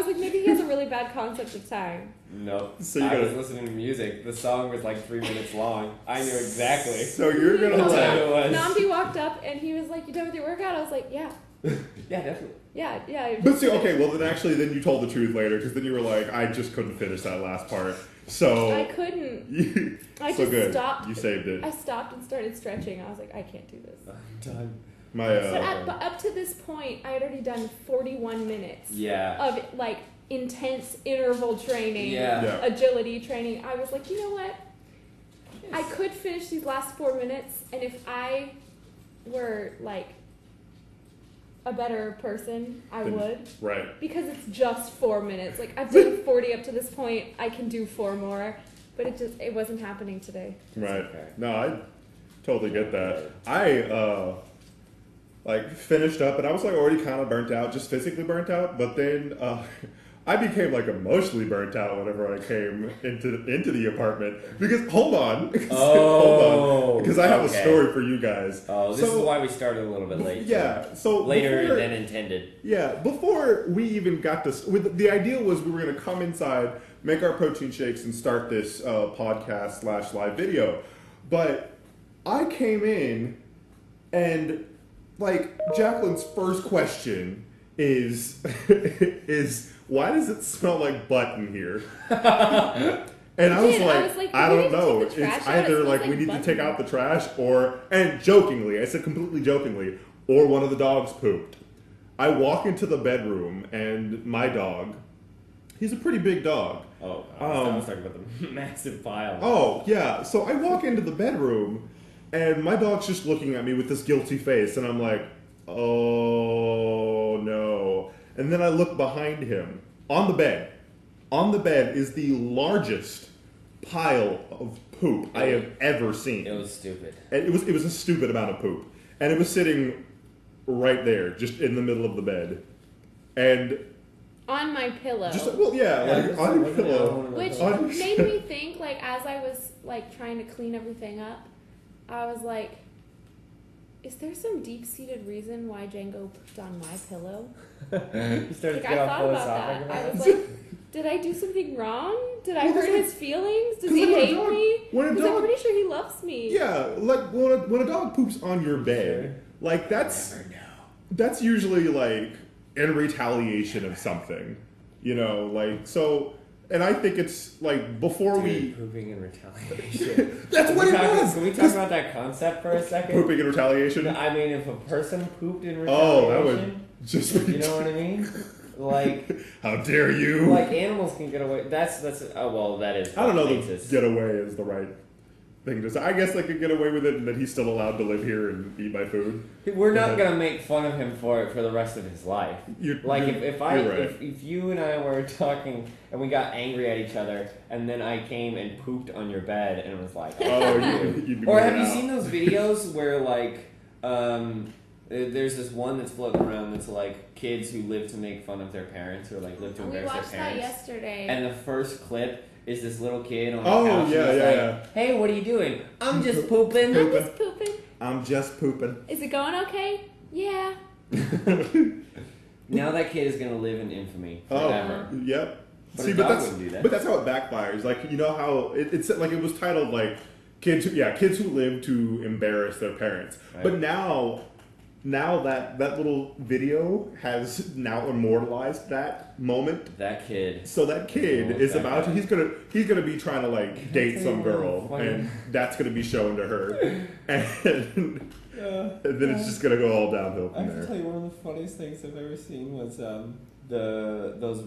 Speaker 3: like, maybe he has a really bad concept of time.
Speaker 2: Nope.
Speaker 1: So
Speaker 2: I was listening to music. The song was 3 minutes long. I knew exactly.
Speaker 1: So you're gonna
Speaker 3: Namdi walked up and he was like, "You done with your workout?" I was like, "Yeah."
Speaker 2: Yeah, definitely.
Speaker 3: Yeah.
Speaker 1: But see, okay, well then you told the truth later, because then you were like, "I just couldn't finish that last part." So
Speaker 3: I couldn't. I
Speaker 1: so
Speaker 3: just
Speaker 1: good.
Speaker 3: stopped.
Speaker 1: You saved it.
Speaker 3: I stopped and started stretching. I was like, I can't do this.
Speaker 2: I'm done.
Speaker 3: But up to this point, I had already done 41 minutes.
Speaker 2: Yeah.
Speaker 3: Of intense interval training, agility training. I was like, you know what? I could finish these last 4 minutes, and if I were a better person, I would.
Speaker 1: Right.
Speaker 3: Because it's just 4 minutes. I've done 40 up to this point. I can do 4 more. But it wasn't happening today.
Speaker 1: Right.
Speaker 2: Okay.
Speaker 1: No, I totally get that. I finished up and I was like already kind of burnt out, just physically burnt out. But then I became like emotionally burnt out whenever I came into the apartment because hold on, because I have a story for you guys.
Speaker 2: Oh, this is why we started a little bit late.
Speaker 1: Yeah, so
Speaker 2: later than intended.
Speaker 1: Yeah, before we even got this, the idea was we were going to come inside, make our protein shakes, and start this podcast / live video. But I came in, and like Jacqueline's first question is why does it smell like butt in here? And I was like, I don't know. It's either like we need to take out the trash and jokingly, I said completely jokingly, or one of the dogs pooped. I walk into the bedroom and my dog, he's a pretty big dog.
Speaker 2: Oh, I was talking about the massive pile.
Speaker 1: Oh, yeah. So I walk into the bedroom and my dog's just looking at me with this guilty face and I'm like, oh no. And then I look behind him on the bed. On the bed is the largest pile of poop I have ever seen.
Speaker 2: It was stupid.
Speaker 1: And it was a stupid amount of poop. And it was sitting right there, just in the middle of the bed. And
Speaker 3: on my pillow.
Speaker 1: on your pillow.
Speaker 3: Which made me think, like, as I was like trying to clean everything up, I was like, is there some deep-seated reason why Django pooped on my pillow?
Speaker 2: You started to
Speaker 3: I
Speaker 2: get all
Speaker 3: thought about
Speaker 2: philosophical.
Speaker 3: that. I was like, did I do something wrong? Did I hurt his feelings? Does he hate me? Because I'm pretty sure he loves me.
Speaker 1: Yeah, like when a dog poops on your bed, like that's usually like in retaliation of something, you know, like so. And I think it's like before
Speaker 2: pooping in retaliation.
Speaker 1: That's what it was.
Speaker 2: Can we talk about that concept for a second?
Speaker 1: Pooping in retaliation.
Speaker 2: I mean, if a person pooped in retaliation,
Speaker 1: that would just be.
Speaker 2: You know what I mean? Like,
Speaker 1: how dare you?
Speaker 2: Like animals can get away. That is.
Speaker 1: I don't know if get away is the right thing to say. I guess I could get away with it, and that he's still allowed to live here and eat my food.
Speaker 2: We're not gonna make fun of him for it for the rest of his life. If you and I were talking and we got angry at each other, and then I came and pooped on your bed and was like,
Speaker 1: you'd be
Speaker 2: or have you seen those videos where like there's this one that's floating around that's like kids who live to make fun of their parents or like live to embarrass their parents.
Speaker 3: We watched that yesterday.
Speaker 2: And the first clip is this little kid on the
Speaker 1: Oh,
Speaker 2: couch.
Speaker 1: yeah.
Speaker 2: Hey, what are you doing? I'm just pooping.
Speaker 3: I'm just pooping.
Speaker 1: I'm just pooping.
Speaker 3: Is it going okay? Yeah.
Speaker 2: Now that kid is gonna live in infamy forever.
Speaker 1: Yep.
Speaker 2: But
Speaker 1: See, but that's how it backfires. Like, you know how it's like it was titled like kids who live to embarrass their parents. Right. But now that little video has now immortalized that moment.
Speaker 2: That kid.
Speaker 1: So that kid is about to he's gonna be trying to like date some girl, and that's gonna be shown to her, and then it's just gonna go all downhill from there.
Speaker 2: I have to tell you, one of the funniest things I've ever seen was those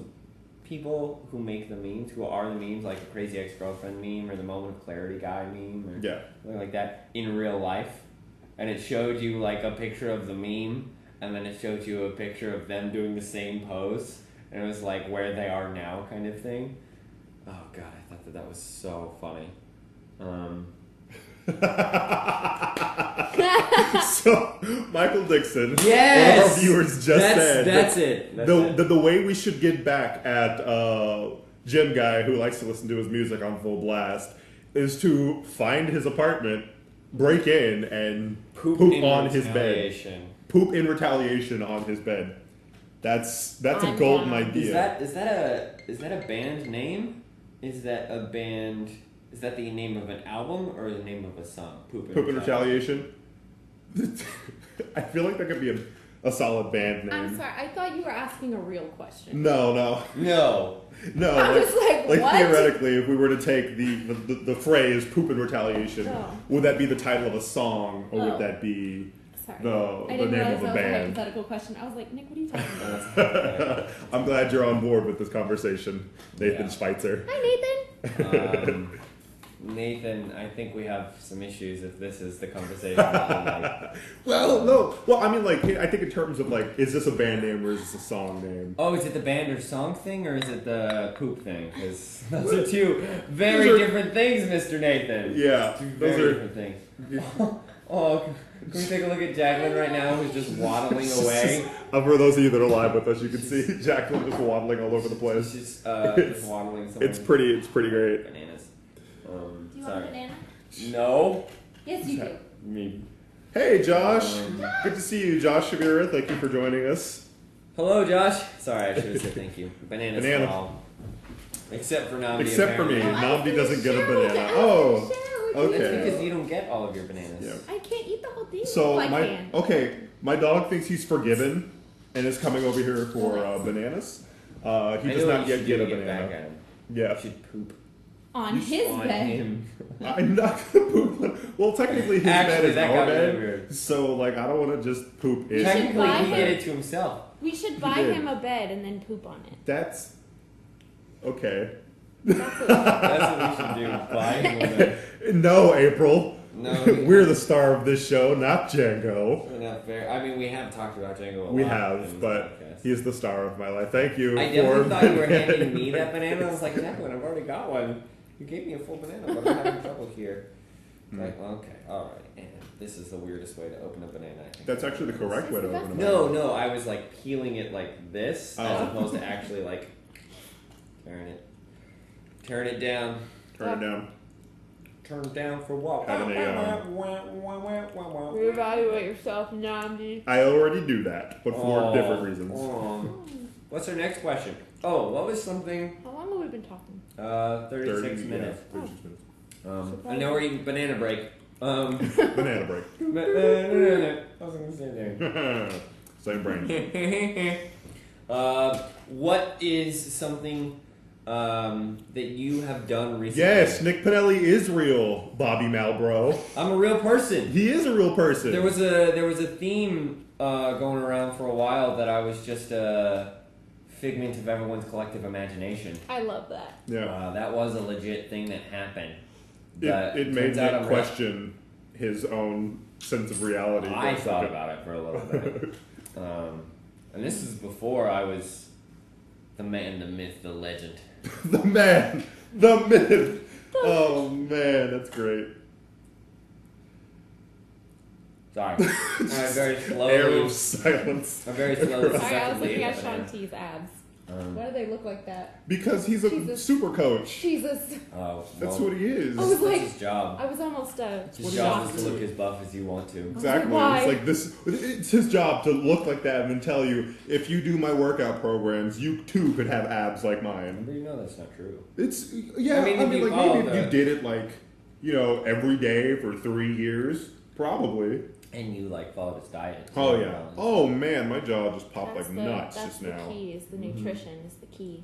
Speaker 2: people who make the memes, who are the memes, like the crazy ex-girlfriend meme or the moment of clarity guy meme or something like that in real life. And it showed you like a picture of the meme, and then it showed you a picture of them doing the same pose, and it was like where they are now kind of thing. Oh god, I thought that was so funny.
Speaker 1: So Michael Dixon,
Speaker 2: yes!
Speaker 1: one of our viewers just said
Speaker 2: that's it.
Speaker 1: The way we should get back at Jim Guy, who likes to listen to his music on full blast, is to find his apartment, break in, and poop on his bed. Poop in retaliation on his bed. That's a golden idea.
Speaker 2: Is that a band name? Is that the name of an album or the name of a song? Poop in Retaliation.
Speaker 1: I feel like that could be a solid band name.
Speaker 3: I'm sorry, I thought you were asking a real question.
Speaker 1: No.
Speaker 3: I was like, what?
Speaker 1: Theoretically, if we were to take the phrase "poop in retaliation," would that be the title of a song, or would that be the name of a band?
Speaker 3: Was a hypothetical question. I was like, Nick, what are you talking about?
Speaker 1: I'm glad you're on board with this conversation, Nathan Schweitzer.
Speaker 3: Hi, Nathan.
Speaker 2: Nathan, I think we have some issues if this is the conversation that we like.
Speaker 1: Well, no. Well, I mean, like, I think in terms of, like, is this a band name or is this a song name?
Speaker 2: Oh, is it the band or song thing, or is it the poop thing? Because those are two very different things, Mr. Nathan.
Speaker 1: Yeah.
Speaker 2: Two very different things. Oh, can we take a look at Jacqueline right now, who's just waddling away?
Speaker 1: For those of you that are live with us, you can see Jacqueline just waddling all over the place.
Speaker 2: She's just waddling somewhere.
Speaker 1: It's pretty great.
Speaker 2: Bananas.
Speaker 3: Do you want a banana?
Speaker 2: No.
Speaker 3: Yes, you do.
Speaker 2: Me.
Speaker 1: Hey, Josh. Good to see you, Josh Shavira. Thank you for joining us.
Speaker 2: Hello, Josh. Sorry, I should have said thank you. Bananas
Speaker 1: Banana.
Speaker 2: for all. Except for Namdi.
Speaker 1: Except for me.
Speaker 2: apparently.
Speaker 1: Namdi doesn't get a banana. Oh. Okay.
Speaker 2: That's because you don't get all of your bananas.
Speaker 1: Yeah.
Speaker 3: I can't eat the whole thing.
Speaker 1: So
Speaker 3: I can.
Speaker 1: my dog thinks he's forgiven and is coming over here for bananas. He does not yet get a banana.
Speaker 2: Back at him.
Speaker 1: Yeah.
Speaker 2: You should poop
Speaker 3: On his
Speaker 2: on
Speaker 3: bed.
Speaker 2: him.
Speaker 1: I'm not gonna poop. Well, technically his bed
Speaker 2: Actually,
Speaker 1: is
Speaker 2: that
Speaker 1: our
Speaker 2: got really
Speaker 1: bed,
Speaker 2: weird.
Speaker 1: so like I don't want to just poop in.
Speaker 3: should
Speaker 2: Technically,
Speaker 3: buy
Speaker 2: he did
Speaker 3: him-
Speaker 2: it to himself.
Speaker 3: We should buy
Speaker 1: did.
Speaker 3: him a bed and then poop on it.
Speaker 1: That's okay.
Speaker 3: That's what
Speaker 2: That's what we should do. Buy him a bed.
Speaker 1: No, April.
Speaker 2: No,
Speaker 1: We're the star of this show, not Django.
Speaker 2: We're not fair. I mean, we have talked about Django a lot.
Speaker 1: We
Speaker 2: in
Speaker 1: have,
Speaker 2: this
Speaker 1: but
Speaker 2: podcast.
Speaker 1: he is the star of my life. Thank you.
Speaker 2: I definitely thought you were handing me that banana. I was like, Jacqueline, I've already got one. You gave me a full banana, but I'm having trouble here. Like, okay, all right. And this is the weirdest way to open a banana, I think.
Speaker 1: That's actually the correct way to open a
Speaker 2: No,
Speaker 1: banana.
Speaker 2: no, I was like peeling it like this, as
Speaker 1: Oh.
Speaker 2: opposed to actually like tearing it down.
Speaker 1: Turn it down.
Speaker 2: Turn it down for what?
Speaker 1: Having a,
Speaker 3: Reevaluate yourself, Namdi.
Speaker 1: I already do that, but for different reasons.
Speaker 2: What's our next question? Oh, what was something?
Speaker 3: How long have we been talking?
Speaker 2: 36 minutes.
Speaker 1: Yeah, 36 minutes.
Speaker 2: I know we're eating banana break.
Speaker 1: Banana break.
Speaker 2: I was gonna say there.
Speaker 1: Same brain.
Speaker 2: What is something that you have done recently?
Speaker 1: Yes, Nick Pinelli is real, Bobby Malbro.
Speaker 2: I'm a real person.
Speaker 1: He is a real person.
Speaker 2: There was a theme going around for a while that I was just a figment of everyone's collective imagination.
Speaker 3: I love that.
Speaker 1: Yeah.
Speaker 2: That was a legit thing that happened.
Speaker 1: It made
Speaker 2: turns out
Speaker 1: Nick
Speaker 2: I'm
Speaker 1: question his own sense of reality. for
Speaker 2: I
Speaker 1: a
Speaker 2: thought
Speaker 1: second.
Speaker 2: about it for a little bit. And this is before I was the man, the myth, the legend.
Speaker 1: The man, the myth. Oh man, that's great.
Speaker 2: Sorry. I'm very
Speaker 1: Air
Speaker 2: slowly.
Speaker 1: of silence.
Speaker 2: I'm very slowly.
Speaker 3: Sorry, I was looking at
Speaker 2: successfully
Speaker 3: Sean T's abs.
Speaker 2: Um,
Speaker 3: Why do they look like that?
Speaker 1: Because he's a
Speaker 3: Jesus.
Speaker 1: super coach.
Speaker 3: Jesus.
Speaker 2: Oh,
Speaker 1: That's
Speaker 2: well,
Speaker 1: what he is.
Speaker 3: I was
Speaker 2: that's
Speaker 3: like-
Speaker 2: his job.
Speaker 3: I was almost
Speaker 2: His
Speaker 1: what
Speaker 2: job
Speaker 3: shocked.
Speaker 2: is to look as buff as you want to.
Speaker 1: Exactly.
Speaker 3: Why?
Speaker 1: It's like this. It's his job to look like that and then tell you, if you do my workout programs, you too could have abs like mine.
Speaker 2: But you know that's not true.
Speaker 1: It's yeah.
Speaker 2: I mean, if you
Speaker 1: like
Speaker 2: follow
Speaker 1: maybe if
Speaker 2: the-
Speaker 1: you did it like every day for 3 years, probably.
Speaker 2: And you like followed his diet.
Speaker 1: Oh yeah. Oh man, my jaw just popped like nuts
Speaker 3: that's
Speaker 1: just
Speaker 3: the
Speaker 1: now.
Speaker 3: key. Is the nutrition is the key.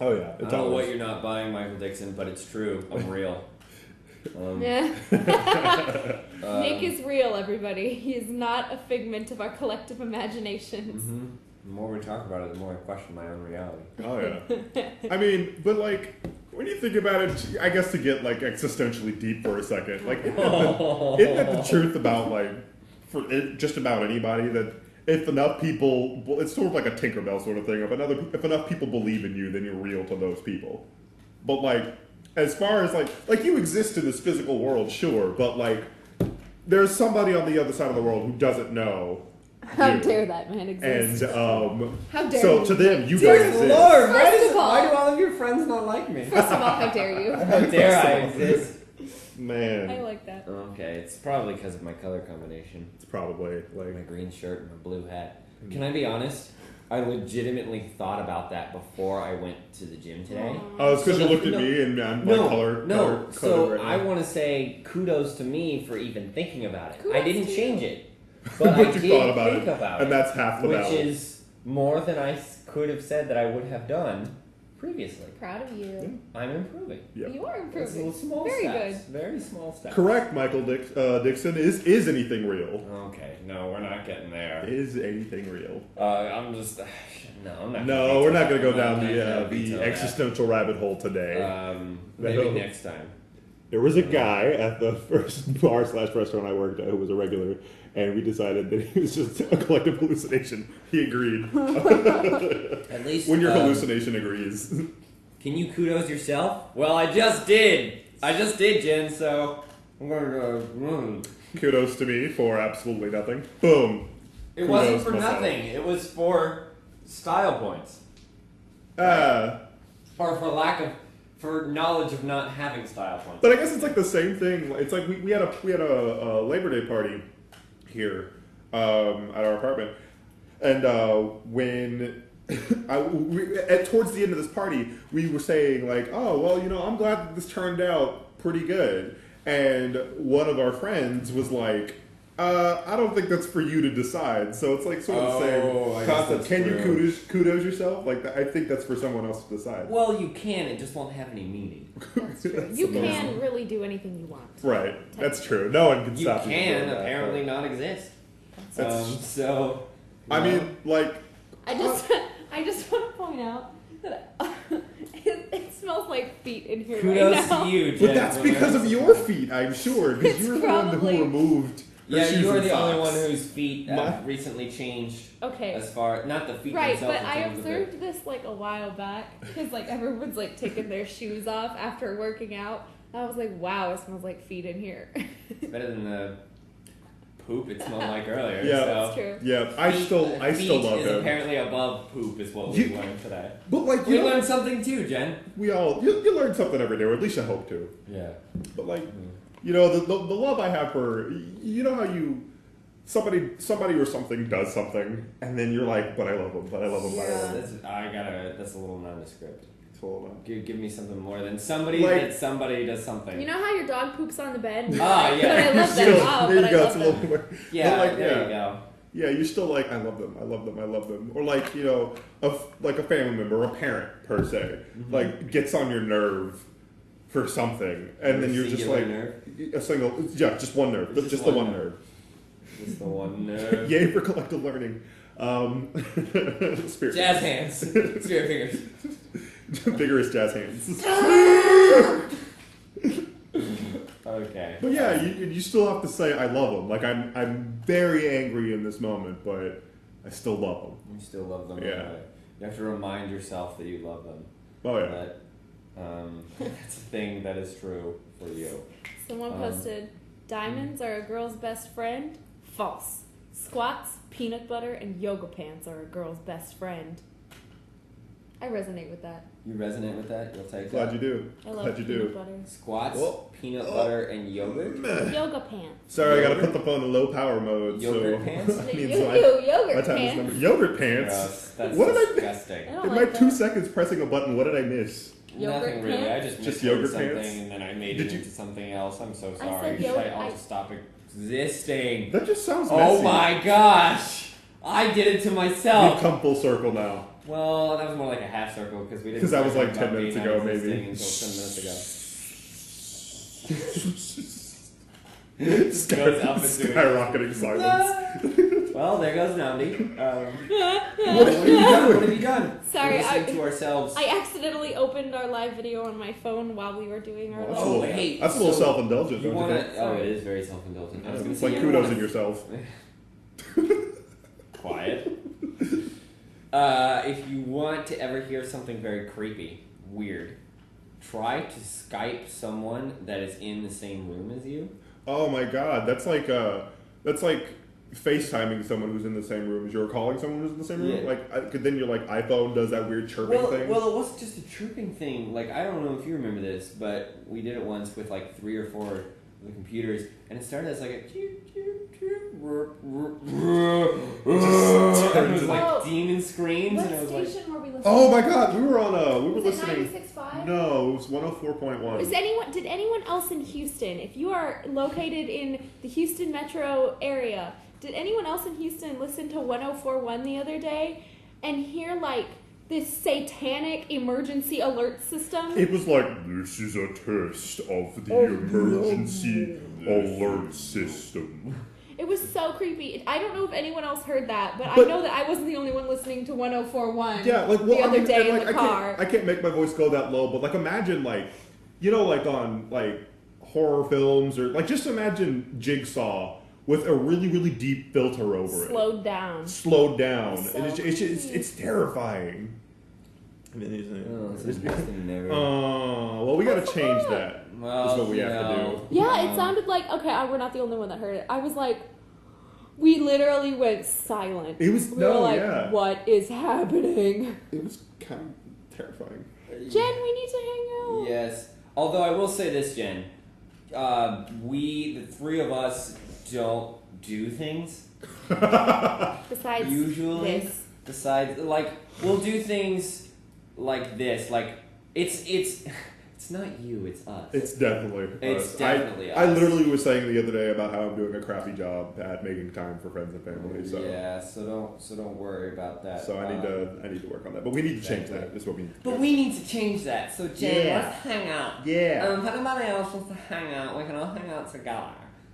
Speaker 1: Oh yeah.
Speaker 2: I
Speaker 1: It's
Speaker 2: don't know what
Speaker 1: always.
Speaker 2: you're not buying, Michael Dixon, but it's true. I'm real.
Speaker 3: Yeah.
Speaker 2: Um,
Speaker 3: Nick is real, everybody. He is not a figment of our collective imaginations.
Speaker 2: mhm. The more we talk about it, the more I question my own reality.
Speaker 1: Oh yeah. I mean, but like when you think about it, I guess to get like existentially deep for a second, like isn't that the truth about like just about anybody that if enough people, well, it's sort of like a Tinkerbell sort of thing. If enough people believe in you, then you're real to those people. But like, as far as like you exist in this physical world, sure, but like there's somebody on the other side of the world who doesn't know.
Speaker 3: How
Speaker 1: you.
Speaker 3: dare that man exist?
Speaker 1: And
Speaker 3: How dare
Speaker 1: so
Speaker 3: you?
Speaker 1: to them, you
Speaker 2: Dear
Speaker 1: don't exist.
Speaker 2: Lord,
Speaker 3: First of all-
Speaker 2: why do all of your friends not like me?
Speaker 3: First of all, how dare you?
Speaker 2: How dare I exist?
Speaker 1: Man,
Speaker 3: I like that.
Speaker 2: Okay, it's probably because of my color combination.
Speaker 1: it's probably
Speaker 2: My
Speaker 1: like
Speaker 2: green shirt and my blue hat. Can I be honest? I legitimately thought about that before I went to the gym today.
Speaker 1: oh, it's because
Speaker 2: So
Speaker 1: you looked at
Speaker 2: no-
Speaker 1: me and my color.
Speaker 2: No. So
Speaker 1: right
Speaker 2: I
Speaker 1: now.
Speaker 2: want to say kudos to me for even thinking about it. I
Speaker 3: Kudos
Speaker 2: didn't
Speaker 3: to
Speaker 2: change
Speaker 3: you.
Speaker 2: it, but I
Speaker 1: But you
Speaker 2: did
Speaker 1: thought about
Speaker 2: think
Speaker 1: it,
Speaker 2: about
Speaker 1: and
Speaker 2: it,
Speaker 1: that's half the
Speaker 2: which
Speaker 1: battle.
Speaker 2: is more than I could have said that I would have done previously.
Speaker 3: Proud of you.
Speaker 2: I'm improving.
Speaker 1: Yep.
Speaker 3: You are
Speaker 2: It's
Speaker 3: improving.
Speaker 2: little small
Speaker 3: Very
Speaker 2: steps. Very small steps.
Speaker 1: Correct, Michael Dixon. Is anything real?
Speaker 2: Okay, no, we're not getting there.
Speaker 1: Is anything real?
Speaker 2: I'm just no, I'm not.
Speaker 1: No, we're not going to go down
Speaker 2: I'm not
Speaker 1: the
Speaker 2: gonna veto that.
Speaker 1: existential rabbit hole today.
Speaker 2: Maybe
Speaker 1: No.
Speaker 2: next time.
Speaker 1: There was a guy at the first bar/restaurant I worked at who was a regular, and we decided that he was just a collective hallucination. He agreed.
Speaker 2: At least
Speaker 1: when your hallucination agrees.
Speaker 2: Can you kudos yourself? Well, I just did. Jen. So I'm going to.
Speaker 1: Kudos to me for absolutely nothing. Boom.
Speaker 2: It wasn't for nothing. It was for style points.
Speaker 1: Or
Speaker 2: for knowledge of not having style points.
Speaker 1: But I guess it's like the same thing. It's like we had a Labor Day party here at our apartment, and when towards the end of this party, we were saying like, oh well, I'm glad that this turned out pretty good, and one of our friends was like, I don't think that's for you to decide. So it's like sort of the same concept. Can you kudos yourself? Like I think that's for someone else to decide.
Speaker 2: Well, you can. It just won't have any meaning.
Speaker 3: That's true. You can really do anything you want.
Speaker 1: Right. That's true. No one can stop you.
Speaker 2: You can apparently not exist. So.
Speaker 1: I mean, like.
Speaker 3: I just want to point out that it smells like feet in here
Speaker 2: kudos
Speaker 3: right now.
Speaker 2: To you, Jen.
Speaker 1: But that's because of your feet, I'm sure. Because you're the one who removed.
Speaker 2: Yeah, you are the only one whose feet recently changed.
Speaker 3: Okay.
Speaker 2: As far, not the feet
Speaker 3: right,
Speaker 2: themselves.
Speaker 3: But I observed this like a while back because like everyone's like taking their shoes off after working out. I was like, wow, it smells like feet in here.
Speaker 2: It's better than the poop it smelled like earlier.
Speaker 1: Yeah,
Speaker 2: so.
Speaker 1: that's true. Yeah, I still love it.
Speaker 2: Apparently above poop is what we learned today.
Speaker 1: But like
Speaker 2: we learned something too, Jen.
Speaker 1: We all you learn something every day, or at least I hope to.
Speaker 2: Yeah.
Speaker 1: But like. The love I have for how somebody or something does something and then you're like, but I love them, but I love them, but I love them.
Speaker 2: That's a little nondescript.
Speaker 1: It's a little
Speaker 2: give me something more than somebody that somebody does something.
Speaker 3: You know how your dog poops on the bed?
Speaker 2: Ah, yeah.
Speaker 3: But I love them.
Speaker 1: There you go. It's a little more.
Speaker 2: Yeah, like, there you go.
Speaker 1: Yeah, you're still like, I love them, I love them, I love them. Or like, a family member, a parent per se, like gets on your nerve for something, and then you're just like just one nerve, just the one nerve.
Speaker 2: Just the one nerve.
Speaker 1: Yay for collective learning. Spirit
Speaker 2: jazz hands, spirit fingers,
Speaker 1: vigorous jazz hands.
Speaker 2: Okay.
Speaker 1: But yeah, you still have to say I love them. Like I'm very angry in this moment, but I still love them.
Speaker 2: You still love them.
Speaker 1: Yeah.
Speaker 2: You have to remind yourself that you love them.
Speaker 1: Oh yeah.
Speaker 2: That's a thing that is true for you.
Speaker 3: Someone posted, diamonds are a girl's best friend. False. Squats, peanut butter, and yoga pants are a girl's best friend. I resonate with that.
Speaker 2: You resonate with that? You'll take
Speaker 1: Glad
Speaker 2: that?
Speaker 1: you do.
Speaker 3: I love
Speaker 1: Glad you
Speaker 3: peanut
Speaker 1: do.
Speaker 3: butter.
Speaker 2: Squats, peanut butter, and yogurt?
Speaker 3: Yoga pants.
Speaker 1: Sorry, I gotta put the phone in low power mode.
Speaker 2: Yogurt pants?
Speaker 3: Yogurt pants.
Speaker 1: Yogurt pants?
Speaker 2: Gross. That's
Speaker 1: what
Speaker 2: disgusting.
Speaker 3: I
Speaker 1: in my 2 seconds pressing a button, what did I miss?
Speaker 3: Yogurt
Speaker 2: Nothing really.
Speaker 3: pants?
Speaker 2: I just
Speaker 1: yogurt
Speaker 2: something
Speaker 1: pants?
Speaker 2: and then I made it into something else. I'm so sorry. I'll just stop existing.
Speaker 1: That just sounds messy.
Speaker 2: Oh my gosh! I did it to myself.
Speaker 1: We've come full circle now.
Speaker 2: Well, that was more like a half circle because we didn't.
Speaker 1: Because that was like 10
Speaker 2: about
Speaker 1: minutes
Speaker 2: me
Speaker 1: ago,
Speaker 2: not
Speaker 1: maybe.
Speaker 2: Until 10 minutes ago. Goes up and doing
Speaker 1: skyrocketing silence.
Speaker 2: Well, there goes Namdi.
Speaker 1: What
Speaker 2: have you done?
Speaker 3: Sorry,
Speaker 2: We're listening to ourselves.
Speaker 3: I accidentally opened our live video on my phone while we were doing our live.
Speaker 1: That's a little self-indulgent, don't you think?
Speaker 2: Oh, it is very self-indulgent.
Speaker 1: It's like kudos in yourself.
Speaker 2: Quiet. If you want to ever hear something very creepy, weird, try to Skype someone that is in the same room as you.
Speaker 1: Oh my god, that's like FaceTiming someone who's in the same room as you, or calling someone who's in the same room.
Speaker 2: Yeah.
Speaker 1: Like, then you're like iPhone does that weird chirping thing.
Speaker 2: Well, it wasn't just a chirping thing. Like, I don't know if you remember this, but we did it once with like 3 or 4 of the computers, and it started as like a and it was like demon screams, and it was like.
Speaker 3: Were we listening?
Speaker 1: Oh my god, we were
Speaker 3: was
Speaker 1: listening.
Speaker 3: It 96.5?
Speaker 1: No, it was 104.1.
Speaker 3: Did anyone else in Houston, if you are located in the Houston metro area, did anyone else in Houston listen to 104.1 the other day and hear like this satanic emergency alert system?
Speaker 1: It was like, this is a test of the emergency alert system.
Speaker 3: It was so creepy. I don't know if anyone else heard that, but I know that I wasn't the only one listening to 104.1 the other day in the car.
Speaker 1: I can't make my voice go that low, but like imagine like, like on like horror films, or like just imagine Jigsaw with a really, really deep filter over
Speaker 3: Slowed down.
Speaker 1: Slowed down.
Speaker 3: So
Speaker 1: And it's terrifying. Well, we gotta change that.
Speaker 2: Well,
Speaker 1: That's what we have to do.
Speaker 3: Yeah, it sounded like, okay, we're not the only one that heard it. I was like, we literally went silent.
Speaker 1: It was,
Speaker 3: we were like, what is happening?
Speaker 1: It was kind of terrifying.
Speaker 3: Jen, we need to hang out.
Speaker 2: Yes. Although I will say this, Jen. The three of us don't do things.
Speaker 3: Besides
Speaker 2: usually,
Speaker 3: this.
Speaker 2: Besides, like, we'll do things like this. Like, it's not you, it's us.
Speaker 1: It's definitely
Speaker 2: It's
Speaker 1: us.
Speaker 2: definitely
Speaker 1: I
Speaker 2: us.
Speaker 1: literally was saying the other day about how I'm doing a crappy job at making time for friends and family. So
Speaker 2: yeah, so don't worry about that.
Speaker 1: So I need to work on that. But we need to change that. That's what we need to do.
Speaker 2: But we need to change that. So Jen,
Speaker 1: Yeah.
Speaker 2: let's hang out.
Speaker 1: Yeah.
Speaker 2: If anybody else wants to hang out, we can all hang out together.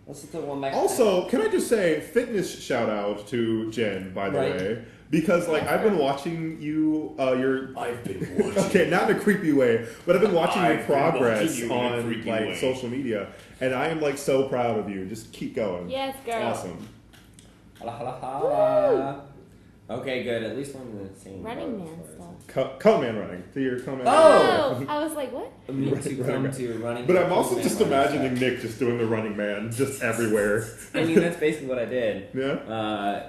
Speaker 2: Let's do one back.
Speaker 1: Also, can I just say fitness shout out to Jen, by the
Speaker 2: Right.
Speaker 1: way, because like I've been watching you.
Speaker 4: I've been watching.
Speaker 1: Okay, not in a creepy way, but I've been watching your
Speaker 4: I've been watching
Speaker 1: progress
Speaker 4: you in a
Speaker 1: on
Speaker 4: creepy
Speaker 1: like
Speaker 4: way.
Speaker 1: social media, and I am like so proud of you. Just keep going.
Speaker 3: Yes, girl.
Speaker 1: Awesome.
Speaker 2: Hala, hala, hala. Okay, good. At least we're in the same
Speaker 3: Running
Speaker 2: boat
Speaker 3: Man
Speaker 2: as far
Speaker 3: stuff.
Speaker 1: Cone man running. So you're Cone man.
Speaker 2: Oh!
Speaker 3: I was like, what?
Speaker 2: as- Me to come
Speaker 1: Running.
Speaker 2: to running.
Speaker 1: But I'm also
Speaker 2: Man
Speaker 1: just
Speaker 2: running
Speaker 1: imagining
Speaker 2: stuff.
Speaker 1: Nick just doing the running man just everywhere.
Speaker 2: I mean, that's basically what I did.
Speaker 1: Yeah.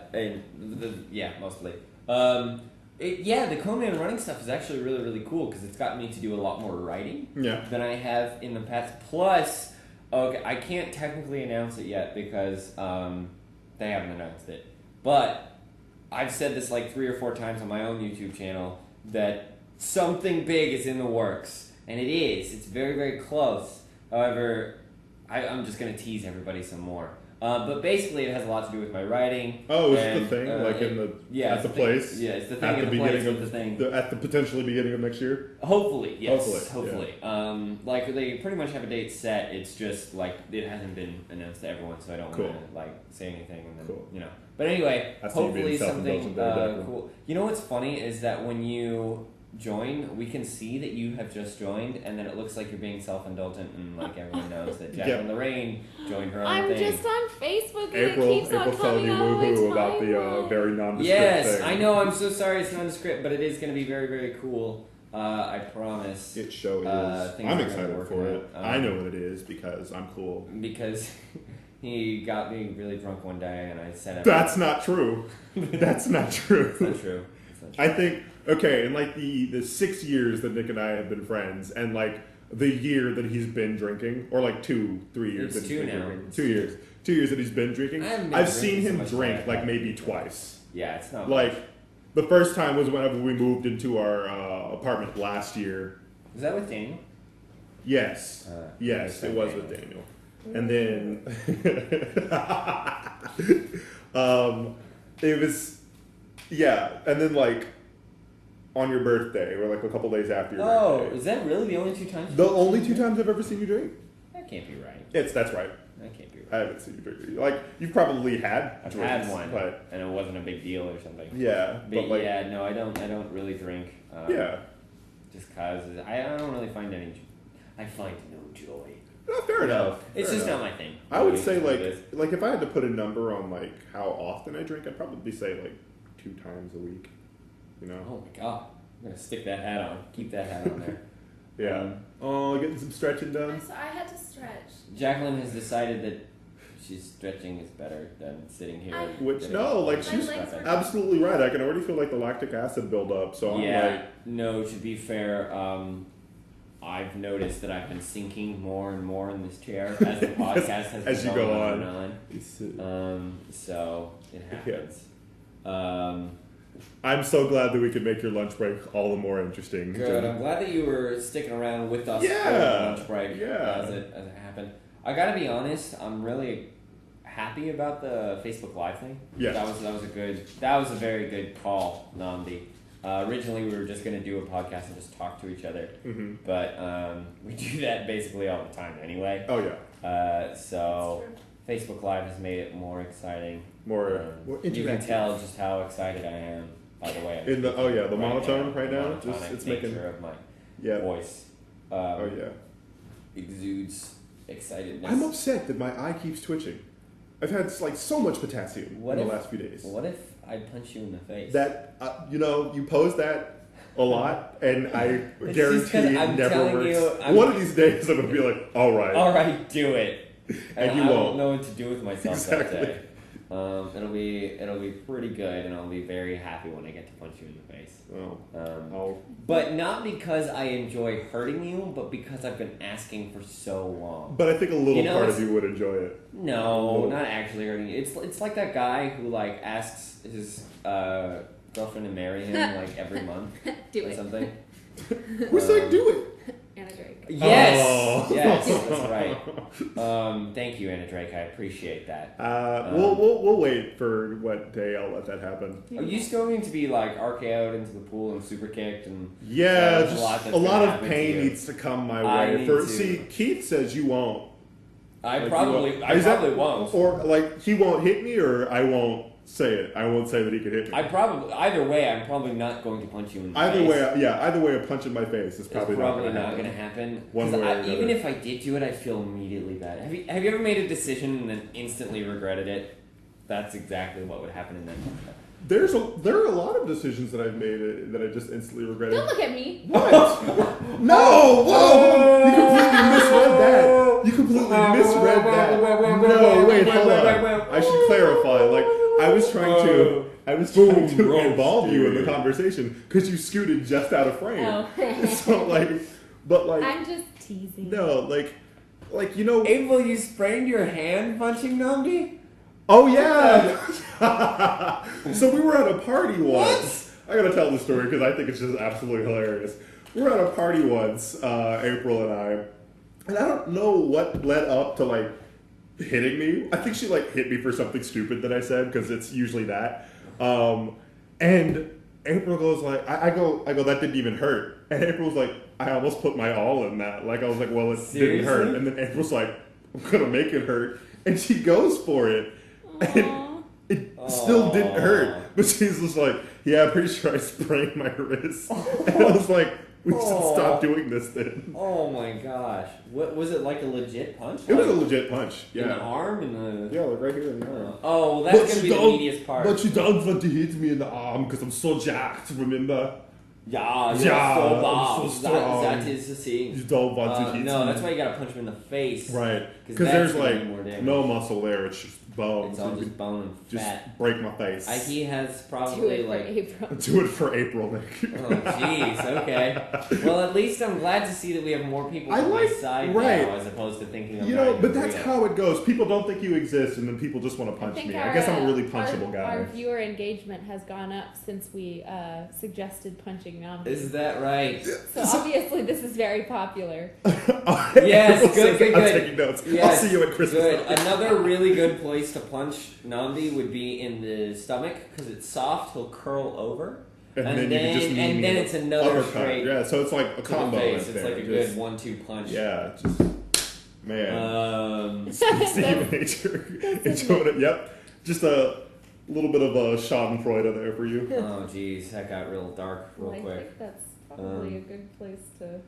Speaker 2: Yeah, mostly. The Conan running stuff is actually really, really cool because it's got me to do a lot more writing
Speaker 1: Yeah.
Speaker 2: than I have in the past. Plus, okay, I can't technically announce it yet because they haven't announced it. But I've said this like 3 or 4 times on my own YouTube channel that something big is in the works. And it is. It's very, very close. However, I'm just going to tease everybody some more. But basically, it has a lot to do with my writing.
Speaker 1: Oh, is it
Speaker 2: and,
Speaker 1: the thing like in the
Speaker 2: yeah,
Speaker 1: at the place?
Speaker 2: Yeah, it's the thing
Speaker 1: At
Speaker 2: in
Speaker 1: the
Speaker 2: the place
Speaker 1: beginning
Speaker 2: with
Speaker 1: of
Speaker 2: the thing.
Speaker 1: at the potentially beginning of next year.
Speaker 2: Hopefully, yes.
Speaker 1: Hopefully,
Speaker 2: Like they pretty much have a date set. It's just like it hasn't been announced to everyone, so I don't
Speaker 1: Cool.
Speaker 2: want to like say anything and then
Speaker 1: Cool.
Speaker 2: you know. But anyway,
Speaker 1: I see you being
Speaker 2: hopefully something
Speaker 1: self-indulgent there, definitely.
Speaker 2: cool. You know what's funny is that when you join, we can see that you have just joined, and then it looks like you're being self-indulgent, and like everyone knows that Jacqueline Lorraine joined her own
Speaker 3: I'm
Speaker 2: thing.
Speaker 3: just on Facebook and
Speaker 1: April
Speaker 3: it keeps on
Speaker 1: telling
Speaker 3: coming
Speaker 1: you
Speaker 3: out of my
Speaker 1: woohoo about the
Speaker 3: timeline.
Speaker 1: very nondescript
Speaker 2: Yes,
Speaker 1: thing.
Speaker 2: I know. I'm so sorry it's nondescript, but it is going to be very, very cool. I promise.
Speaker 1: It show is.
Speaker 2: Things
Speaker 1: I'm
Speaker 2: are
Speaker 1: excited
Speaker 2: working
Speaker 1: for it.
Speaker 2: out.
Speaker 1: I know what it is because I'm cool.
Speaker 2: Because he got me really drunk one day, and I said,
Speaker 1: That's not true. That's not true.
Speaker 2: It's not true. It's not true.
Speaker 1: I think in like the 6 years that Nick and I have been friends, and like the year that he's been drinking, or like 2-3 years
Speaker 2: It's
Speaker 1: that he's
Speaker 2: 2
Speaker 1: been
Speaker 2: now.
Speaker 1: drinking. 2 years. 2 years that he's been drinking.
Speaker 2: I haven't been
Speaker 1: I've seen
Speaker 2: drinking so
Speaker 1: him
Speaker 2: much
Speaker 1: drink
Speaker 2: as I
Speaker 1: like
Speaker 2: thought.
Speaker 1: maybe twice.
Speaker 2: Yeah, it's not
Speaker 1: Like
Speaker 2: much.
Speaker 1: the first time was whenever we moved into our apartment last year.
Speaker 2: Was that with Daniel?
Speaker 1: Yes, yes,
Speaker 2: I
Speaker 1: it was
Speaker 2: think
Speaker 1: with Daniel, and then it was and then like on your birthday or like a couple days after your birthday.
Speaker 2: Is that really the only 2 times?
Speaker 1: The only 2 times I've ever seen you drink.
Speaker 2: That can't be right.
Speaker 1: That's right.
Speaker 2: That can't be right.
Speaker 1: I haven't seen you drink. Like you've probably had.
Speaker 2: I've
Speaker 1: drinks,
Speaker 2: had one,
Speaker 1: but
Speaker 2: and it wasn't a big deal or something.
Speaker 1: yeah, but like
Speaker 2: yeah, no, I don't really drink.
Speaker 1: yeah.
Speaker 2: Just cause I don't really find any. I find no joy.
Speaker 1: No, fair enough.
Speaker 2: It's
Speaker 1: fair
Speaker 2: just
Speaker 1: enough.
Speaker 2: not my thing.
Speaker 1: I would
Speaker 2: It's
Speaker 1: say
Speaker 2: what it is.
Speaker 1: like if I had to put a number on like how often I drink, I'd probably say like 2 times a week. You know?
Speaker 2: Oh my god. I'm gonna stick that hat on. Keep that hat on there.
Speaker 1: Yeah. Oh, getting some stretching done.
Speaker 3: So I had to stretch.
Speaker 2: Jacqueline has decided that she's stretching is better than sitting here.
Speaker 1: Which
Speaker 2: getting-
Speaker 1: no, like
Speaker 3: My
Speaker 1: she's
Speaker 3: legs were-
Speaker 1: absolutely right. I can already feel like the lactic acid build up. So
Speaker 2: Yeah.
Speaker 1: I'm like,
Speaker 2: No, to be fair, I've noticed that I've been sinking more and more in this chair as the podcast has been
Speaker 1: as you
Speaker 2: going
Speaker 1: go
Speaker 2: on
Speaker 1: on.
Speaker 2: and on. So it happens.
Speaker 1: I'm so glad that we could make your lunch break all the more interesting.
Speaker 2: Good. I'm glad that you were sticking around with us for the
Speaker 1: Yeah.
Speaker 2: lunch break
Speaker 1: Yeah.
Speaker 2: as it happened. I gotta be honest, I'm really happy about the Facebook Live thing.
Speaker 1: Yeah.
Speaker 2: That was a very good call, Nandi. Originally we were just gonna do a podcast and just talk to each other.
Speaker 1: Mm-hmm.
Speaker 2: But we do that basically all the time anyway.
Speaker 1: Oh yeah.
Speaker 2: So Facebook Live has made it more exciting.
Speaker 1: More
Speaker 2: You can
Speaker 1: interactive.
Speaker 2: tell just how excited I am. By the way, I'm
Speaker 1: In the- oh, yeah, the
Speaker 2: right
Speaker 1: monotone right now?
Speaker 2: monotonic
Speaker 1: It's
Speaker 2: nature
Speaker 1: making-
Speaker 2: of my
Speaker 1: Yeah.
Speaker 2: voice.
Speaker 1: Oh yeah.
Speaker 2: Exudes excitedness.
Speaker 1: I'm upset that my eye keeps twitching. I've had like so much potassium in the last few days.
Speaker 2: What if I punch you in the face?
Speaker 1: That you pose that a lot, and I guarantee
Speaker 2: I'm
Speaker 1: it never works.
Speaker 2: you,
Speaker 1: One of these days, I'm gonna be like, all right,
Speaker 2: do it,
Speaker 1: and you
Speaker 2: I
Speaker 1: won't.
Speaker 2: won't know what to do with myself
Speaker 1: Exactly.
Speaker 2: that day. It'll be pretty good, and I'll be very happy when I get to punch you in the face. But not because I enjoy hurting you, but because I've been asking for so long.
Speaker 1: But I think a little part of you would enjoy it.
Speaker 2: No, not actually hurting you. It's like that guy who like asks his girlfriend to marry him like every month
Speaker 3: Do
Speaker 2: or
Speaker 3: it.
Speaker 2: something.
Speaker 1: Who's saying do it?
Speaker 3: Anna Drake.
Speaker 2: Yes,
Speaker 1: Oh.
Speaker 2: yes, that's right. Thank you, Anna Drake. I appreciate that.
Speaker 1: We'll wait for what day I'll let that happen.
Speaker 2: Are you still going to be like RKO'd into the pool and super kicked and
Speaker 1: Yeah,
Speaker 2: just
Speaker 1: a lot of pain needs to come my way. See, Keith says you won't.
Speaker 2: I probably won't.
Speaker 1: Or like he won't hit me, or I won't say it. I won't say that he could hit me.
Speaker 2: Either way, I'm probably not going to punch you in the face.
Speaker 1: Either way, a punch in my face is probably not going to
Speaker 2: happen.
Speaker 1: One way or another.
Speaker 2: Even if I did do it, I'd feel immediately bad. Have you ever made a decision and then instantly regretted it? That's exactly what would happen in that moment.
Speaker 1: There are a lot of decisions that I've made that I just instantly regretted.
Speaker 3: Don't look at me.
Speaker 1: What? No! Whoa! You completely misread that. You completely misread that. No, wait, hold on. I should clarify. Like, I was trying to involve you in the conversation because you scooted just out of frame.
Speaker 3: Oh.
Speaker 1: So
Speaker 3: I'm just teasing.
Speaker 1: No,
Speaker 2: Abel, you sprained your hand punching Namdi?
Speaker 1: Oh yeah. So we were at a party once. I gotta tell the story because I think it's just absolutely hilarious. We were at a party once, April and I don't know what led up to like hitting me. I think she like hit me for something stupid that I said because it's usually that. And April goes like, I go, that didn't even hurt. And April's like, I almost put my all in that. Like I was like, well, it didn't hurt. And then April's like, I'm gonna make it hurt. And she goes for it. And it still didn't hurt. But she's just like, yeah, I'm pretty sure I sprained my wrist. And I was like, we should stop doing this then.
Speaker 2: Oh my gosh. What was it, like a legit punch?
Speaker 1: It was a legit punch. Yeah.
Speaker 2: In the arm?
Speaker 1: Yeah, like right here in the arm.
Speaker 2: Oh, well, that's going to be the meatiest part.
Speaker 1: But you don't want to hit me in the arm because I'm so jacked, remember?
Speaker 2: Yeah, you're so bad.
Speaker 1: I'm so strong.
Speaker 2: That is the thing.
Speaker 1: You don't want to hit me.
Speaker 2: No, that's why you got to punch him in the face.
Speaker 1: Right. Because there's like no muscle there. It's just bone.
Speaker 2: It's all just bone and fat.
Speaker 1: Just break my face.
Speaker 2: He has probably
Speaker 1: Do it for April, Nick.
Speaker 2: Oh, jeez. Okay. Well, at least I'm glad to see that we have more people on my side now, as opposed to thinking I'm not
Speaker 1: but that's how it goes. People don't think you exist, and then people just want to punch me. I guess I'm a really punchable guy.
Speaker 3: Our viewer engagement has gone up since we suggested punching Namdi.
Speaker 2: Is that right?
Speaker 3: So obviously this is very popular.
Speaker 2: Yes, good.
Speaker 1: I'm taking notes.
Speaker 2: Yes,
Speaker 1: I'll see you at Christmas.
Speaker 2: Good. Another really good place to punch Namdi would be in the stomach because it's soft. He'll curl over, and then it's another straight.
Speaker 1: Yeah, so it's like a combo.
Speaker 2: It's like a good 1-2 punch.
Speaker 1: Yeah, just man. Steve Nature. Enjoyed it. Yep, just a little bit of a Schadenfreude there for you.
Speaker 2: Oh, geez, that got real dark real quick.
Speaker 3: I think that's probably a good place to.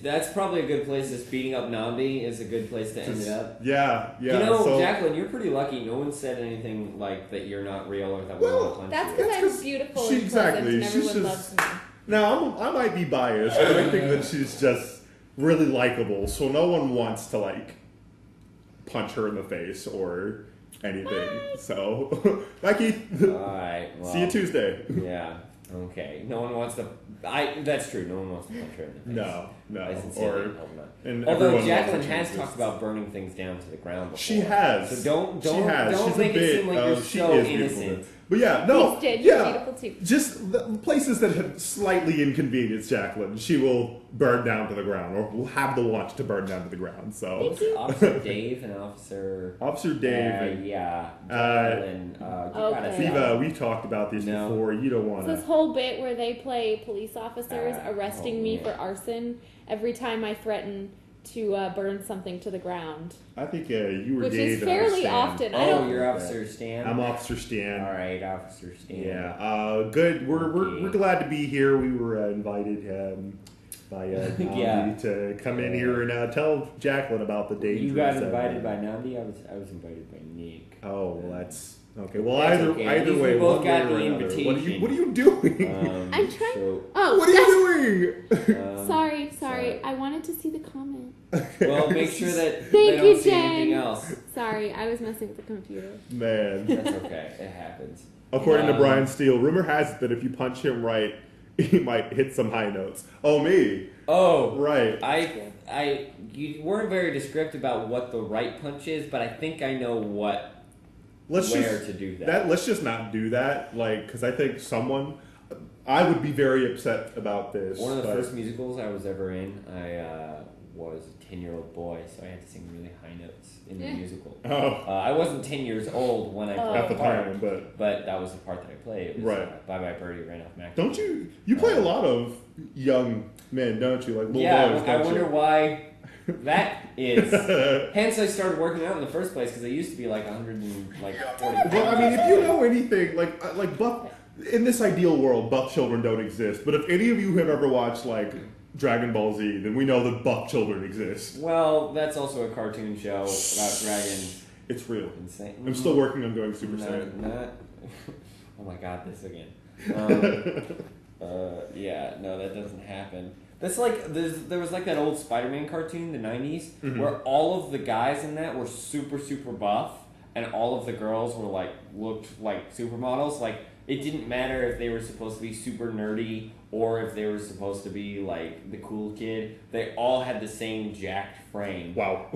Speaker 2: That's probably a good place. Just beating up Namdi is a good place to end it up.
Speaker 1: Yeah.
Speaker 2: You know, Jacqueline, you're pretty lucky. No one said anything like that you're not real or that we want to punch
Speaker 3: that's
Speaker 2: you.
Speaker 3: because I'm beautiful and pleasant and everyone loves me.
Speaker 1: Now, I might be biased, but I think that she's just really likable, so no one wants to, like, punch her in the face or anything. Bye. So, bye, Keith.
Speaker 2: All right. Well,
Speaker 1: see you Tuesday.
Speaker 2: Yeah. Okay. No one wants to. That's true. No one wants to punch her in the face.
Speaker 1: No.
Speaker 2: I sincerely hope not.
Speaker 1: And
Speaker 2: although Jacqueline has talked about burning things down to the ground before.
Speaker 1: She has.
Speaker 2: So don't
Speaker 1: She's
Speaker 2: make it seem like you're so innocent.
Speaker 1: But yeah, no.
Speaker 3: You're beautiful too.
Speaker 1: Just the places that have slightly inconvenienced Jacqueline, she will burn down to the ground, or will have the want to burn down to the ground. So
Speaker 2: Officer Dave and Officer
Speaker 1: Dave.
Speaker 2: Jacqueline.
Speaker 1: Viva, we've talked about this before. You don't want to.
Speaker 3: This whole bit where they play police officers arresting me for arson every time I threaten to burn something to the ground.
Speaker 1: I think you were
Speaker 3: which
Speaker 1: Dave
Speaker 3: is fairly often.
Speaker 2: You're Officer Stan.
Speaker 1: I'm Officer Stan.
Speaker 2: All right, Officer Stan.
Speaker 1: Yeah, good. We're glad to be here. We were invited. by Nandi to come in here and tell Jacqueline about the danger.
Speaker 2: You got invited by Nandi. I was invited by Nick.
Speaker 1: Oh, well, that's okay. Well,
Speaker 2: That's
Speaker 1: either
Speaker 2: okay.
Speaker 1: either
Speaker 2: We
Speaker 1: way,
Speaker 2: both
Speaker 1: one
Speaker 2: got
Speaker 1: way or
Speaker 2: the
Speaker 1: another.
Speaker 2: invitation.
Speaker 1: What are you doing?
Speaker 3: I'm trying.
Speaker 2: So,
Speaker 1: What are you doing?
Speaker 3: Sorry. I wanted to see the comment.
Speaker 2: Well, make sure that
Speaker 3: Thank
Speaker 2: they don't
Speaker 3: you,
Speaker 2: see
Speaker 3: Jen.
Speaker 2: anything else.
Speaker 3: Sorry, I was messing with the computer.
Speaker 1: Man.
Speaker 2: That's okay. It happens.
Speaker 1: According to Brian Steele, rumor has it that if you punch him right, he might hit some high notes. Oh, me.
Speaker 2: Oh,
Speaker 1: Right.
Speaker 2: You weren't very descriptive about what the right punch is, but I think I know where to do that.
Speaker 1: Let's just not do that, because I think I would be very upset about this.
Speaker 2: One of the first musicals I was ever in, I was a 10-year-old boy, so I had to sing really high notes in the musical.
Speaker 1: Oh.
Speaker 2: I wasn't 10 years old when I played
Speaker 1: At the time,
Speaker 2: but that was the part that I played. It was,
Speaker 1: right.
Speaker 2: Bye Bye Birdie, Randolph Mack.
Speaker 1: Don't you play a lot of young men, don't you? Like little boys,
Speaker 2: I
Speaker 1: don't
Speaker 2: wonder
Speaker 1: you?
Speaker 2: why that is. Hence, I started working out in the first place because I used to be like 140 pounds.
Speaker 1: Well, I mean, if you know anything, like buff, in this ideal world, buff children don't exist. But if any of you have ever watched like Dragon Ball Z, then we know that buff children exist.
Speaker 2: Well, that's also a cartoon show about dragons.
Speaker 1: It's real.
Speaker 2: Insane.
Speaker 1: I'm still working on going Super Saiyan.
Speaker 2: Oh my god, this again. No, that doesn't happen. That's like there was like that old Spider-Man cartoon in the 90s where all of the guys in that were super super buff and all of the girls were looked like supermodels. Like it didn't matter if they were supposed to be super nerdy or if they were supposed to be like the cool kid. They all had the same jacked frame.
Speaker 1: Wow.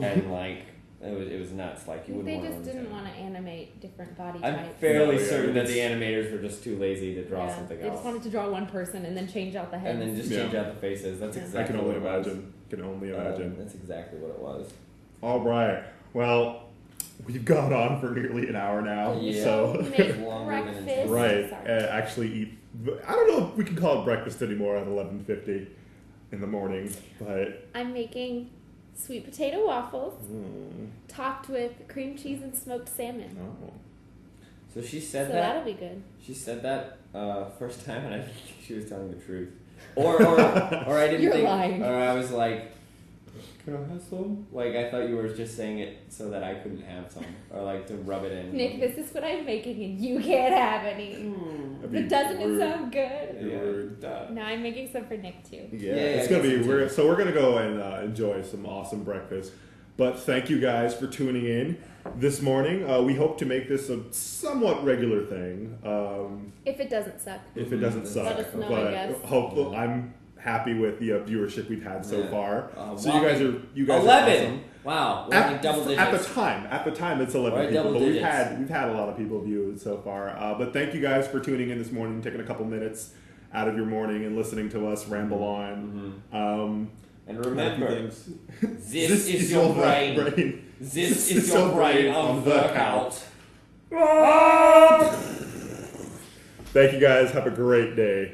Speaker 2: And it was nuts. Like you wouldn't
Speaker 3: They
Speaker 2: want
Speaker 3: just
Speaker 2: to
Speaker 3: didn't want to animate different body types.
Speaker 2: I'm fairly certain that the animators were just too lazy to draw something
Speaker 3: They
Speaker 2: else.
Speaker 3: just wanted to draw one person and then change out the heads.
Speaker 2: And then just change out the faces. That's exactly
Speaker 1: I can only
Speaker 2: what it was.
Speaker 1: imagine. Can only imagine.
Speaker 2: That's exactly what it was.
Speaker 1: All right. Well, we've gone on for nearly an hour now.
Speaker 2: Yeah.
Speaker 1: So
Speaker 3: Make
Speaker 2: Longer than
Speaker 3: breakfast.
Speaker 1: right,
Speaker 3: Sorry.
Speaker 1: actually eat. I don't know if we can call it breakfast anymore at 11:50 in the morning, but
Speaker 3: I'm making sweet potato waffles topped with cream cheese and smoked salmon.
Speaker 1: oh.
Speaker 2: So she said
Speaker 3: So
Speaker 2: that.
Speaker 3: that'll be good.
Speaker 2: She said that first time, and I think she was telling the truth. Or I didn't
Speaker 3: You're
Speaker 2: think.
Speaker 3: lying.
Speaker 2: Or I was like, can I have some? Like I thought you were just saying it so that I couldn't have some, or like to rub it in.
Speaker 3: Nick, this is what I'm making and you can't have any. But doesn't it sound good?
Speaker 2: Yeah.
Speaker 3: Now I'm making some for Nick too.
Speaker 1: Yeah,
Speaker 2: Yeah,
Speaker 1: it's
Speaker 2: I
Speaker 1: gonna
Speaker 2: guess
Speaker 1: be.
Speaker 2: so
Speaker 1: We're gonna go and enjoy some awesome breakfast. But thank you guys for tuning in this morning. We hope to make this a somewhat regular thing.
Speaker 3: If it doesn't suck.
Speaker 1: If it doesn't suck,
Speaker 3: Let us know,
Speaker 1: but
Speaker 3: I guess.
Speaker 1: hopefully, I'm happy with the viewership we've had so far. So
Speaker 2: wow.
Speaker 1: you guys
Speaker 2: 11.
Speaker 1: are awesome.
Speaker 2: Wow, we're like double digits.
Speaker 1: At the time, it's 11
Speaker 2: We're at
Speaker 1: people,
Speaker 2: double
Speaker 1: but
Speaker 2: digits.
Speaker 1: we've had a lot of people view it so far. But thank you guys for tuning in this morning, taking a couple minutes out of your morning and listening to us ramble on.
Speaker 2: And remember,
Speaker 1: things.
Speaker 2: this is your brain. This is your brain on the couch.
Speaker 1: Thank you guys. Have a great day.